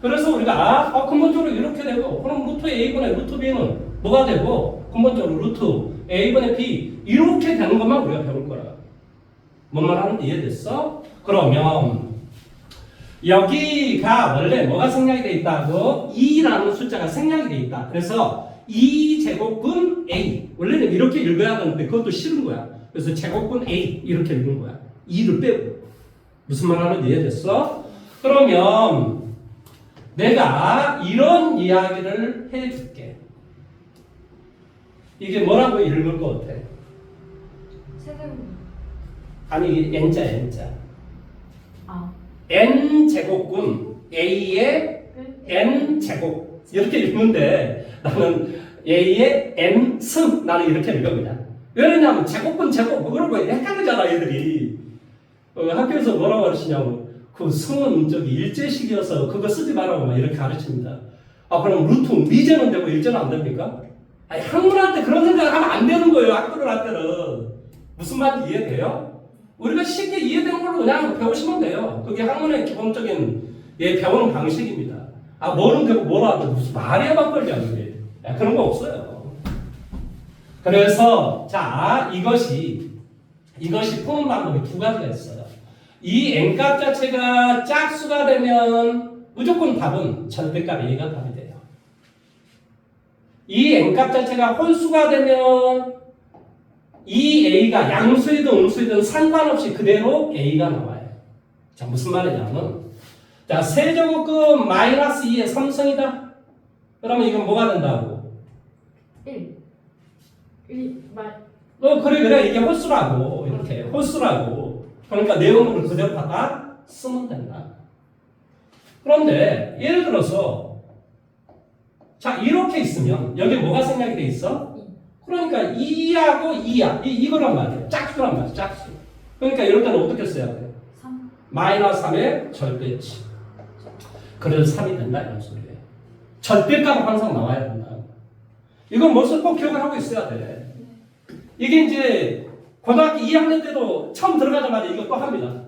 그래서 우리가 근본적으로 이렇게 되고 그럼 루트 A분의 루트 B는 뭐가 되고 근본적으로 루트 A분의 B 이렇게 되는 것만 우리가 배울 거야. 뭔 말하는지 이해됐어? 그러면 여기가 원래 뭐가 생략이 돼 있다고? 2라는 숫자가 생략이 돼 있다. 그래서 2제곱근 A 원래는 이렇게 읽어야 하는데 그것도 싫은 거야. 그래서 제곱근 A 이렇게 읽는 거야. 2를 빼고. 무슨 말하는지 이해됐어? 그러면 내가 이런 이야기를 해줄게. 이게 뭐라고 읽을 것 같아? 세제곱 아니 n자 아 n제곱근 A의 n제곱 이렇게 읽는데 나는 A의 n승 나는 이렇게 읽어 그냥. 왜냐면 제곱근 제곱 뭐 그런 거 헷갈리잖아 얘들이. 학교에서 뭐라고 가르치냐고. 그 수는 저기 일제식이어서 그거 쓰지 말라고 막 이렇게 가르칩니다. 아, 그럼 루트 미제는 되고 일제는 안 됩니까? 아니, 학문할 때 그런 생각하면 안 되는 거예요. 학교를 할 때는. 무슨 말인지 이해돼요? 우리가 쉽게 이해되는 걸로 그냥 배우시면 돼요. 그게 학문의 기본적인 배우는 방식입니다. 아, 뭐는 되고 뭐는 안 되고 무슨 말이야 막걸리야 그게. 그런 거 없어요. 그래서 자, 이것이 푸는 방법이 두 가지가 있어요. 이 n값 자체가 짝수가 되면 무조건 답은 절대값 a가 답이 돼요. 이 n값 자체가 홀수가 되면 이 a가 양수이든 음수이든 상관없이 그대로 a가 나와요. 자, 무슨 말이냐면 자, 세제곱근 마이너스 2의 삼성이다. 그러면 이건 뭐가 된다고? 1. 1. 말. 그래 이게 홀수라고. 이렇게 홀수라고. 그러니까 내용물을 그대로 갖다 쓰면 된다. 그런데 예를 들어서 자, 이렇게 있으면 여기 뭐가 생략이 돼 있어? 그러니까 2하고 2야. 이거란 말이에요. 짝수란 말이에요. 짝수. 그러니까 이럴 때는 어떻게 써야 돼요? 3. 마이너스 3의 절대치. 그래서 3이 된다 이런 소리예요. 절대값은 항상 나와야 된다. 이건 뭐서 꼭 기억을 하고 있어야 돼. 이게 이제 고등학교 2학년 때도 처음 들어가자마자 이거 또 합니다.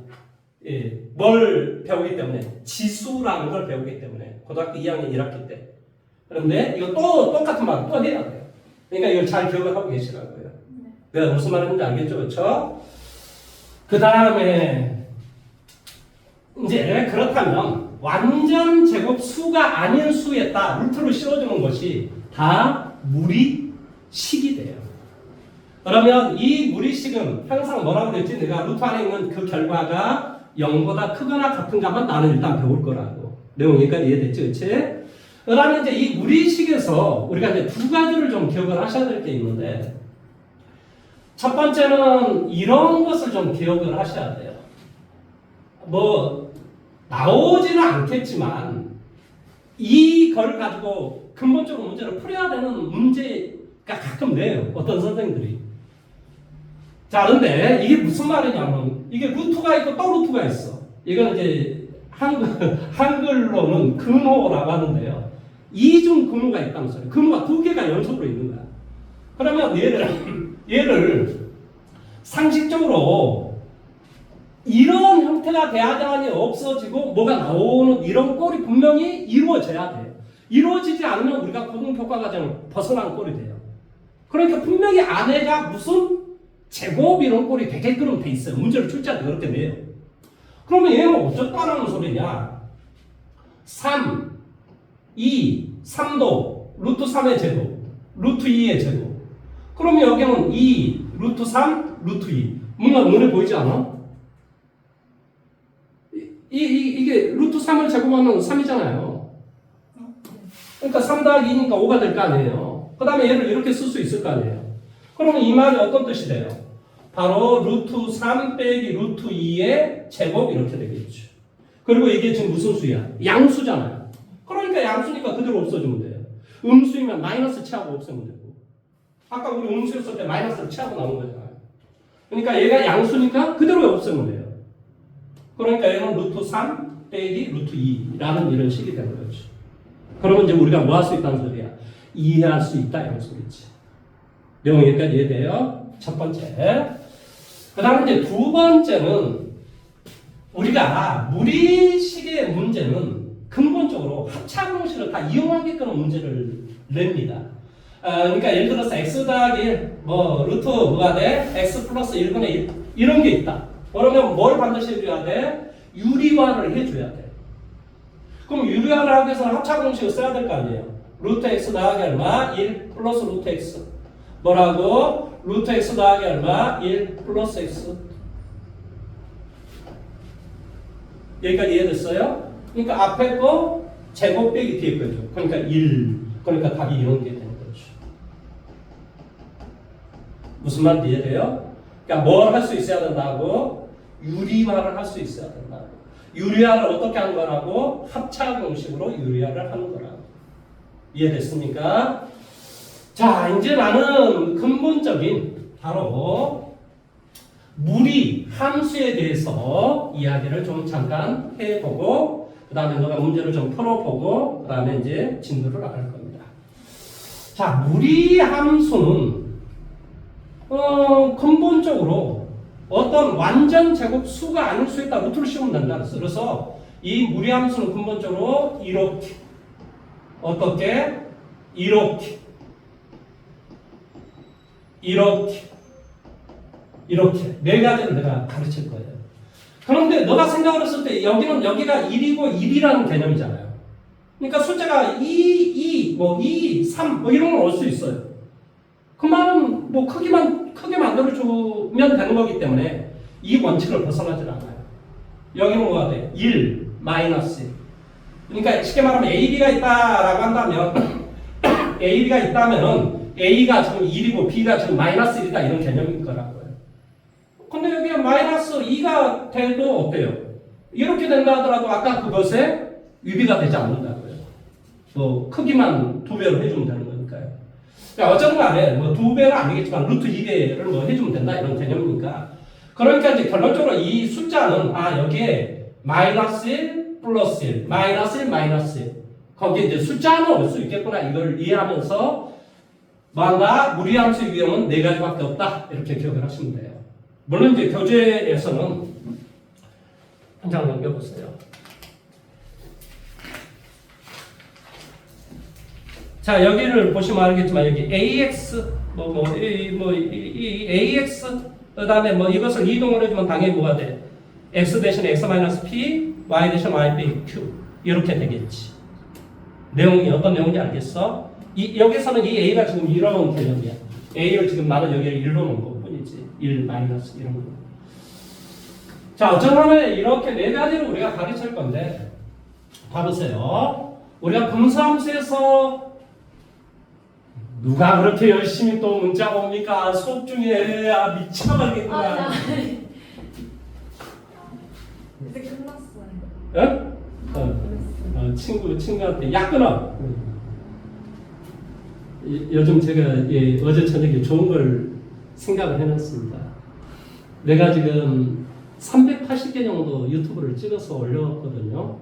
예, 뭘 배우기 때문에 지수라는 걸 배우기 때문에 고등학교 2학년 1학기 때. 그런데 이거 또 똑같은 말 또 해야 돼요. 그러니까 이걸 잘 기억을 하고 계시라고요. 내가 무슨 말인지 알겠죠, 그렇죠? 그 다음에 이제 그렇다면 완전 제곱 수가 아닌 수에다 루트를 씌워주는 것이 다 무리식이 돼요. 그러면 이 무리식은 항상 뭐라고 그랬지? 내가 루트 안에 있는 그 결과가 0보다 크거나 같은가만 나는 일단 배울 거라고. 내용 여기까지 이해됐지, 그렇지? 그다음에 이제 이 무리식에서 우리가 이제 두 가지를 좀 기억을 하셔야 될 게 있는데, 첫 번째는 이런 것을 좀 기억을 하셔야 돼요. 뭐 나오지는 않겠지만 이걸 가지고 근본적으로 문제를 풀어야 되는 문제가 가끔 내요. 어떤 선생님들이. 자, 그런데 이게 무슨 말이냐면 이게 루트가 있고 또 루트가 있어. 이건 이제 한글로는 근호라고 하는데요. 이중 근호가 있다는 소리. 근호가 두 개가 연속으로 있는 거야. 그러면 얘를 상식적으로 이런 형태가 돼야만이 없어지고 뭐가 나오는 이런 꼴이 분명히 이루어져야 돼요. 이루어지지 않으면 우리가 고등교과 과정을 벗어난 꼴이 돼요. 그러니까 분명히 안에가 무슨 제곱 이런 꼴이 되게끔 돼 있어요. 문제를 출제할 때 그렇게 내요. 그러면 얘는 어쩌다라는 소리냐? 3, 2, 3도 루트 3의 제곱, 루트 2의 제곱. 그러면 여기는 2, 루트 3, 루트 2. 뭔가 눈에 보이지 않아? 이게 루트 3을 제곱하면 3이잖아요. 그러니까 3 더하기 2니까 5가 될 거 아니에요. 그 다음에 얘를 이렇게 쓸 수 있을 거 아니에요. 그러면 이 말이 어떤 뜻이 돼요? 바로 루트 3 빼기 루트 2의 제곱 이렇게 되겠죠. 그리고 이게 지금 무슨 수야? 양수잖아요. 그러니까 양수니까 그대로 없어지면 돼요. 음수이면 마이너스 취하고 없애면 되고. 아까 우리 음수였을 때 마이너스를 취하고 나온 거잖아요. 그러니까 얘가 양수니까 그대로 없애면 돼요. 그러니까 얘는 루트 3 빼기 루트 2라는 이런 식이 되는 거죠. 그러면 이제 우리가 뭐 할 수 있다는 소리야? 이해할 수 있다 이런 소리지. 내용 여기까지 이해돼요? 첫 번째. 그 다음에 이제 두 번째는 우리가 무리식의 문제는 근본적으로 합차공식을 다 이용하게끔 문제를 냅니다. 그러니까 예를 들어서 x 더하기 1, 뭐 루트 뭐가 돼? x 플러스 1분의 1 이런 게 있다. 그러면 뭘 반드시 해줘야 돼? 유리화를 해줘야 돼. 그럼 유리화를 하기 위해서는 합차공식을 써야 될 거 아니에요. 루트 x 더하기 얼마? 1 플러스 루트 x. 뭐라고? 루트 x 더하기 얼마? 1 플러스 x. 여기까지 이해됐어요? 그러니까 앞에 거 제곱 빼기 뒤에 거죠. 그러니까 1. 그러니까 답이 이런 게 되는 거죠. 무슨 말인지 이해돼요? 그러니까 뭘 할 수 있어야 된다고? 유리화를 할 수 있어야 된다고. 유리화를 어떻게 하는 거라고? 합차 공식으로 유리화를 하는 거라고. 이해됐습니까? 자, 이제 나는 근본적인 바로 무리 함수에 대해서 이야기를 좀 잠깐 해보고 그 다음에 너가 문제를 좀 풀어보고 그 다음에 이제 진도를 나갈 겁니다. 자, 무리 함수는 근본적으로 어떤 완전 제곱 수가 아닐 수 있다. 루트를 씌우면 된다. 그래서 이 무리 함수는 근본적으로 이렇게 어떻게 이렇게 네 가지를 내가 가르칠 거예요. 그런데 너가 생각을 했을 때 여기가 1이고 1이라는 개념이잖아요. 그러니까 숫자가 2, 3 이런 걸 올 수 있어요. 그 말은 뭐 크게 만들어주면 되는 거기 때문에 이 원칙을 벗어나질 않아요. 여기는 뭐가 돼? 1, 마이너스. 그러니까 쉽게 말하면 AB가 있다라고 한다면 AB가 있다면은 A가 지금 1이고 B가 지금 마이너스 1이다 이런 개념일 거라고요. 근데 여기가 마이너스 2가 돼도 어때요? 이렇게 된다 하더라도 아까 그것에 위비가 되지 않는다고요. 뭐 크기만 2배로 해주면 되는 거니까요. 그러니까 어쨌든 간에 뭐 2배는 아니겠지만 루트 2배를 뭐 해주면 된다 이런 개념이니까. 그러니까 이제 결론적으로 이 숫자는 여기에 마이너스 1 플러스 1 마이너스 1 마이너스 1 거기에 이제 숫자는 올 수 있겠구나 이걸 이해하면서 뭔가 무리함수의 유형은 네 가지밖에 없다 이렇게 기억을 하시면 돼요. 물론 이제 교재에서는 한 장 넘겨보세요. 자, 여기를 보시면 알겠지만 여기 AX AX 그다음에 뭐 이것을 이동을 해주면 당연히 뭐가 돼? X 대신 X 마이너스 P, Y 대신 Y 빼기 Q 이렇게 되겠지. 내용이 어떤 내용인지 알겠어? 여기서는 이 A가 지금 이런 개념이야. A를 지금 나는 여기에 1로 놓은 것 뿐이지. 1 마이너스 이런 거. 자, 어쩌면 이렇게 네 가지를 우리가 가르칠 건데 봐보세요. 우리가 분수함수에서 누가 그렇게 열심히 또 문자 옵니까? 수업 중에 미쳐버리겠구나. 이제 끝났어요. 친구한테 야 끊어. 요즘 제가 어제 저녁에 좋은 걸 생각을 해놨습니다. 내가 지금 380개 정도 유튜브를 찍어서 올렸거든요.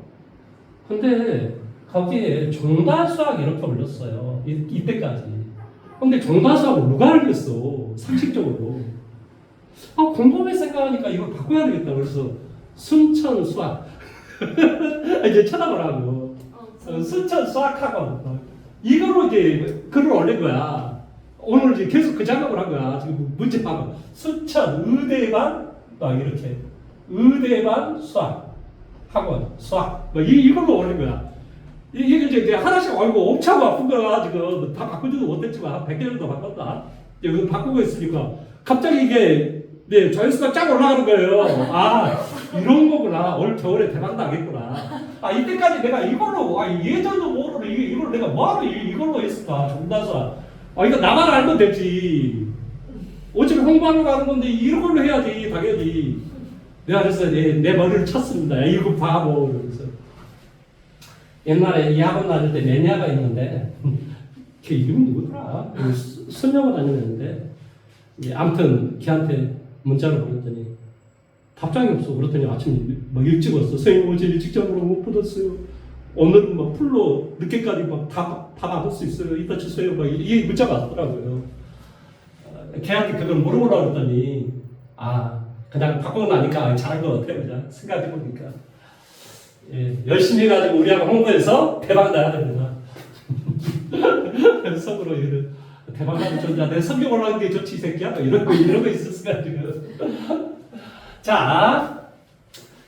근데 거기에 종다수학 이렇게 올렸어요. 이때까지. 근데 종다수학을 누가 알겠어? 상식적으로. 곰곰이 생각하니까 이걸 바꿔야 되겠다. 그래서 순천 수학. 이제 쳐다보라고. 순천 수학학원. 이걸로 이제 글을 올린 거야. 오늘 이제 계속 그 작업을 한 거야. 지금 문제 봐봐. 순천 의대반 막 이렇게 의대반 수학 학원 수학 이걸로 올린 거야. 이게 이제 하나씩 알고 옥차고 아픈 거야. 지금 다 바꾸지도 못했지만 한 100개 정도 바꿨다. 이거 바꾸고 있으니까 갑자기 이게 조회수가 쫙 올라가는 거예요. 이런 거구나. 올 겨울에 대박 나겠구나. 이때까지 내가 이걸로 예전도 모르는 이걸 내가 뭐하러 이걸로 했을까? 종다수학. 이거 나만 알면 되지. 어차피 홍보하러 가는 건데 이런 걸로 해야지 당연히. 내가 그래서 내 머리를 쳤습니다. 이거 바보. 그래서 옛날에 이 학원 다닐 때 매니아가 있는데 걔 이름이 누구더라? 순영을 다니는데 아무튼 걔한테 문자를 보냈더니 답장이 없어. 그랬더니 아침에 막 일찍 왔어. 선생님 어제 일찍 자고 못 받았어요. 오늘은 막 풀로 늦게까지 막 다 받을 수 있어요. 이따 주세요. 막 이게 문자가 왔더라고요. 걔한테 그걸 물어보라고 했더니 그냥 바꾸고 나니까 잘한 것 같아요. 그냥 생각해보니까 열심히 해가지고 우리하고 홍보해서 대박 나야 됩니다. 속으로 이런 대박 나면 좋냐. 내 성경 올라가는 게 좋지 이 새끼야. 이런 거 있었을 지금. 자,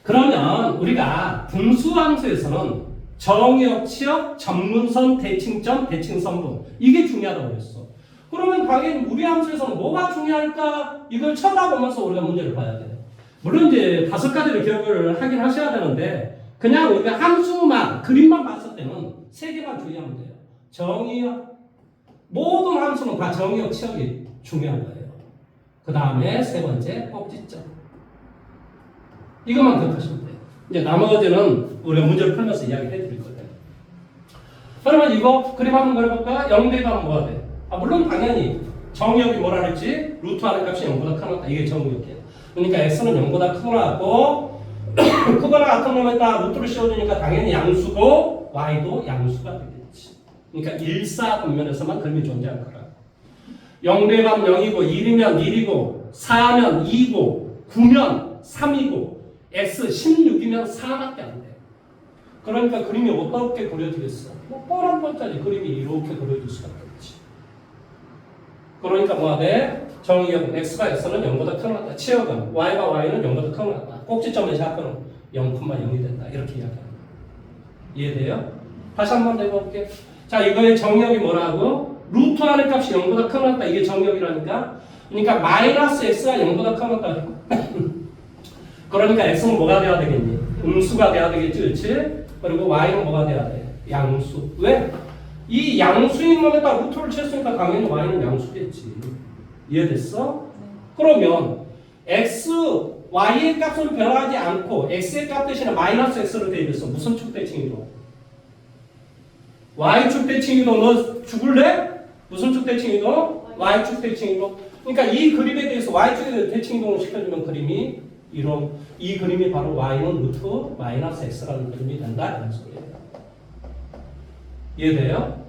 그러면 우리가 분수함수에서는 정의역, 치역, 전문선, 대칭점, 대칭선분 이게 중요하다고 했어. 그러면 당연히 우리 함수에서는 뭐가 중요할까? 이걸 쳐다보면서 우리가 문제를 봐야 돼요. 물론 이제 5가지를 기억을 하긴 하셔야 되는데 그냥 우리가 함수만 그림만 봤을 때는 3개만 주의하면 돼요. 정의역, 모든 함수는 다 정의역, 치역이 중요한 거예요. 그 다음에 3번째 꼭지점. 이것만 기억하시면 돼요. 이제 나머지는 우리가 문제를 풀면서 이야기해 드릴 거예요. 그러면 이거 그림 한번 그려볼까? 0대가 뭐가 돼? 물론 당연히 정의역이 뭐라 그랬지? 루트 하는 값이 0보다 크다. 이게 정의역이에요. 그러니까 x는 0보다 크거나 같고 크거나 같은 놈에다 루트를 씌워주니까 당연히 양수고 y도 양수가 되겠지. 그러니까 일사분면에서만 그림이 존재할 거라. 0되면 0이고 1이면 1이고 4면 2고 9면 3이고 x 16이면 4밖에 안 돼. 그러니까 그림이 어떻게 그려지겠어? 뭐 뻔한 번짜리 그림이 이렇게 그려질 수가 없지. 그러니까 뭐가 돼? 정의역은 x가 x는 0보다 크거나 치역은 y가 y는 0보다 크거나 같다. 꼭지점의 좌표는 0,0이 된다. 이렇게 이야기합니다. 이해돼요? 다시 한번 내볼게. 자, 이거의 정의역이 뭐라고? 루트 안의 값이 0보다 크거나 같다. 이게 정의역이라니까. 그러니까 마이너스 x가 0보다 크거나 같다. 그러니까 x는 뭐가 돼야 되겠니? 음수가 돼야 되겠지, 그렇지? 그리고 y는 뭐가 돼야 돼? 양수. 왜? 이 양수인 놈에다 루트를 쳤으니까 당연히 y는 양수겠지. 이해됐어? 그러면 x, y의 값은 변하지 않고 x의 값 대신에 마이너스 x를 대입했어. 무슨 축 대칭이도? y축 대칭이도 너 죽을래? 무슨 축 대칭이도? y축 대칭이도. 그러니까 이 그림에 대해서 y축에 대칭이동을 시켜주면 그림이 이런 이 그림이 바로 y는 루트 마이너스 x라는 그림이 된다 이런 소리예요. 이해돼요?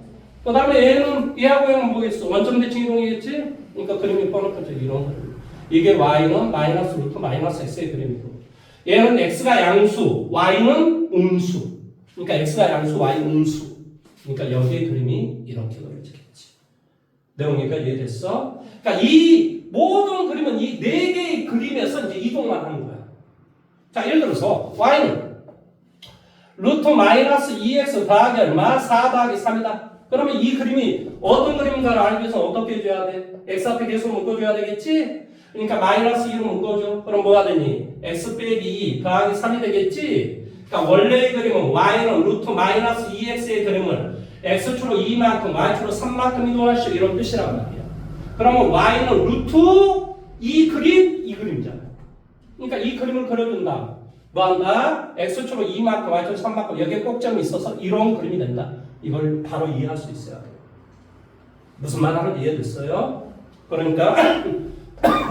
그 다음에 얘는 얘하고 얘는 뭐겠어? 원점 대칭 이동이겠지? 그러니까 그림이 뻔뻔하죠. 이런 그림. 이게 y는 마이너스 루트 마이너스 x의 그림이고 얘는 x가 양수, y는 음수. 그러니까 x가 양수, y는 음수. 그러니까 여기의 그림이 이렇게 그려지겠지. 내용이니까 이해됐어? 그러니까 이 모든 그림은 이 네 개의 그림에서 이제 이동만 하는 거야. 자, 예를 들어서 y는 루트 마이너스 2x 더하기 얼마? 4 더하기 3이다. 그러면 이 그림이 어떤 그림인가를 알기 위해서 어떻게 해줘야 돼? x 앞에 계속 묶어줘야 되겠지? 그러니까 마이너스 2로 묶어줘. 그럼 뭐가 되니? x 빼기 2 더하기 3이 되겠지? 그러니까 원래의 그림은 y는 루트 마이너스 2x의 그림을 x축으로 2만큼, y축으로 3만큼 이동할 수 이런 뜻이란 말이야. 그러면 y는 루트 이 그림이잖아. 그러니까 이 그림을 그려준다. 뭐 한다? x축으로 2만큼, y축으로 3만큼 여기에 꼭점이 있어서 이런 그림이 된다. 이걸 바로 이해할 수 있어야 돼요. 무슨 말 하는지 이해됐어요? 그러니까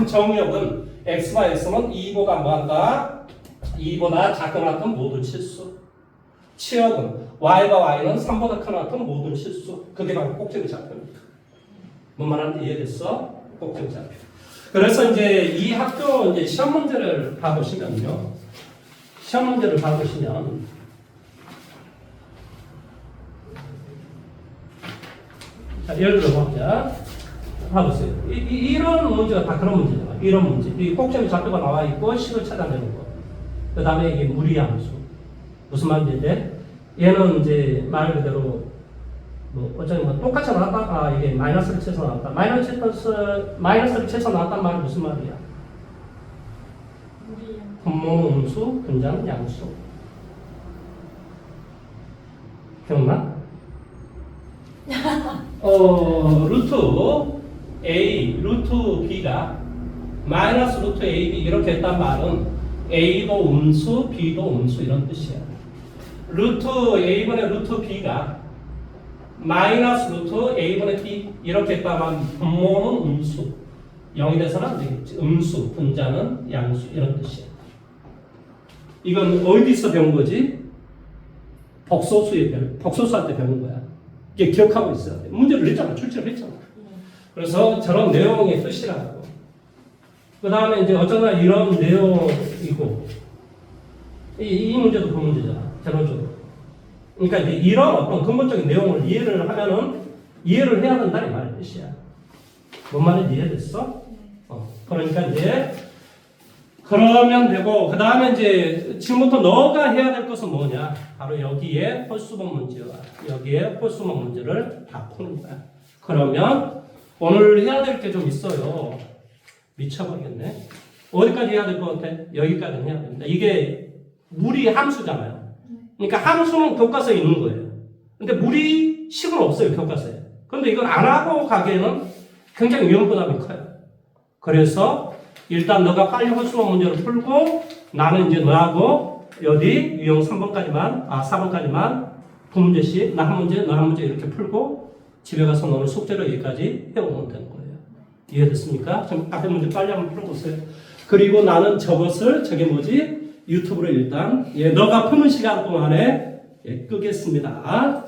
정의역은 x와 x는 2보다 뭐 한다? 2보다 작거나 같은 모든 실수. 치역은 y와 y는 3보다 크거나 같은 모든 실수. 그게 바로 꼭지의 좌표입니다. 뭔 말하는지 이해됐어? 꼭지의 좌표. 그래서 이제 이 학교 이제 시험 문제를 봐보시면요. 시험 문제를 봐보시면 자, 예를 들어 보자. 봐보세요. 이런 문제가 다 그런 문제잖아. 이런 문제. 이 꼭지의 좌표가 나와 있고 식을 찾아내는 거. 그 다음에 이게 무리함수. 무슨 말인지 얘는 이제 말 그대로 뭐 어쩌면 뭐 똑같이 나왔다가 이게 마이너스를 쳐서 나왔다. 마이너스를 쳐서 나왔단 말은 무슨 말이야? 분모 음수, 분자는 양수. 기억나? 루트 A, 루트 B가 마이너스 루트 AB 이렇게 했단 말은 A도 음수, B도 음수 이런 뜻이야. 루트 A분의 루트 B가 마이너스 루트 A분의 B 이렇게 했다면 분모는 음수 0이 돼서는 안 되겠지. 음수, 분자는 양수 이런 뜻이야. 이건 어디서 배운 거지? 복소수할 때 배운 거야. 이게 기억하고 있어야 돼. 문제를 냈잖아. 출제를 했잖아. 그래서 저런 내용의 뜻이라고. 그 다음에 이제 어쩌나 이런 내용이고 이 문제도 그 문제잖아. 전원적으로. 그러니까 이제 이런 어떤 근본적인 내용을 이해를 하면은 이해를 해야 된다는 말의 뜻이야. 뭔 말인지 이해됐어? 그러니까 이제 그러면 되고 그 다음에 이제 지금부터 너가 해야 될 것은 뭐냐? 바로 여기에 홀수범 문제와 여기에 홀수범 문제를 다 푸는 거야. 그러면 오늘 해야 될 게 좀 있어요. 미쳐버리겠네. 어디까지 해야 될 것 같아? 여기까지는 해야 됩니다. 이게 무리 함수잖아요. 그러니까 함수는 교과서에 있는 거예요. 근데 무리 식은 없어요, 교과서에. 근데 이걸 안 하고 가기에는 굉장히 위험 부담이 커요. 그래서 일단 너가 빨리 홀수범 문제를 풀고 나는 이제 너하고 여기 유형 4번까지만 두 문제씩 나 한 문제, 너 한 문제 이렇게 풀고 집에 가서 너는 숙제로 여기까지 해오면 되는 거예요. 이해됐습니까? 좀 앞에 문제 빨리 한번 풀어보세요. 그리고 나는 저것을 저게 뭐지? 유튜브로 일단 너가 푸는 시간 동안에 끄겠습니다.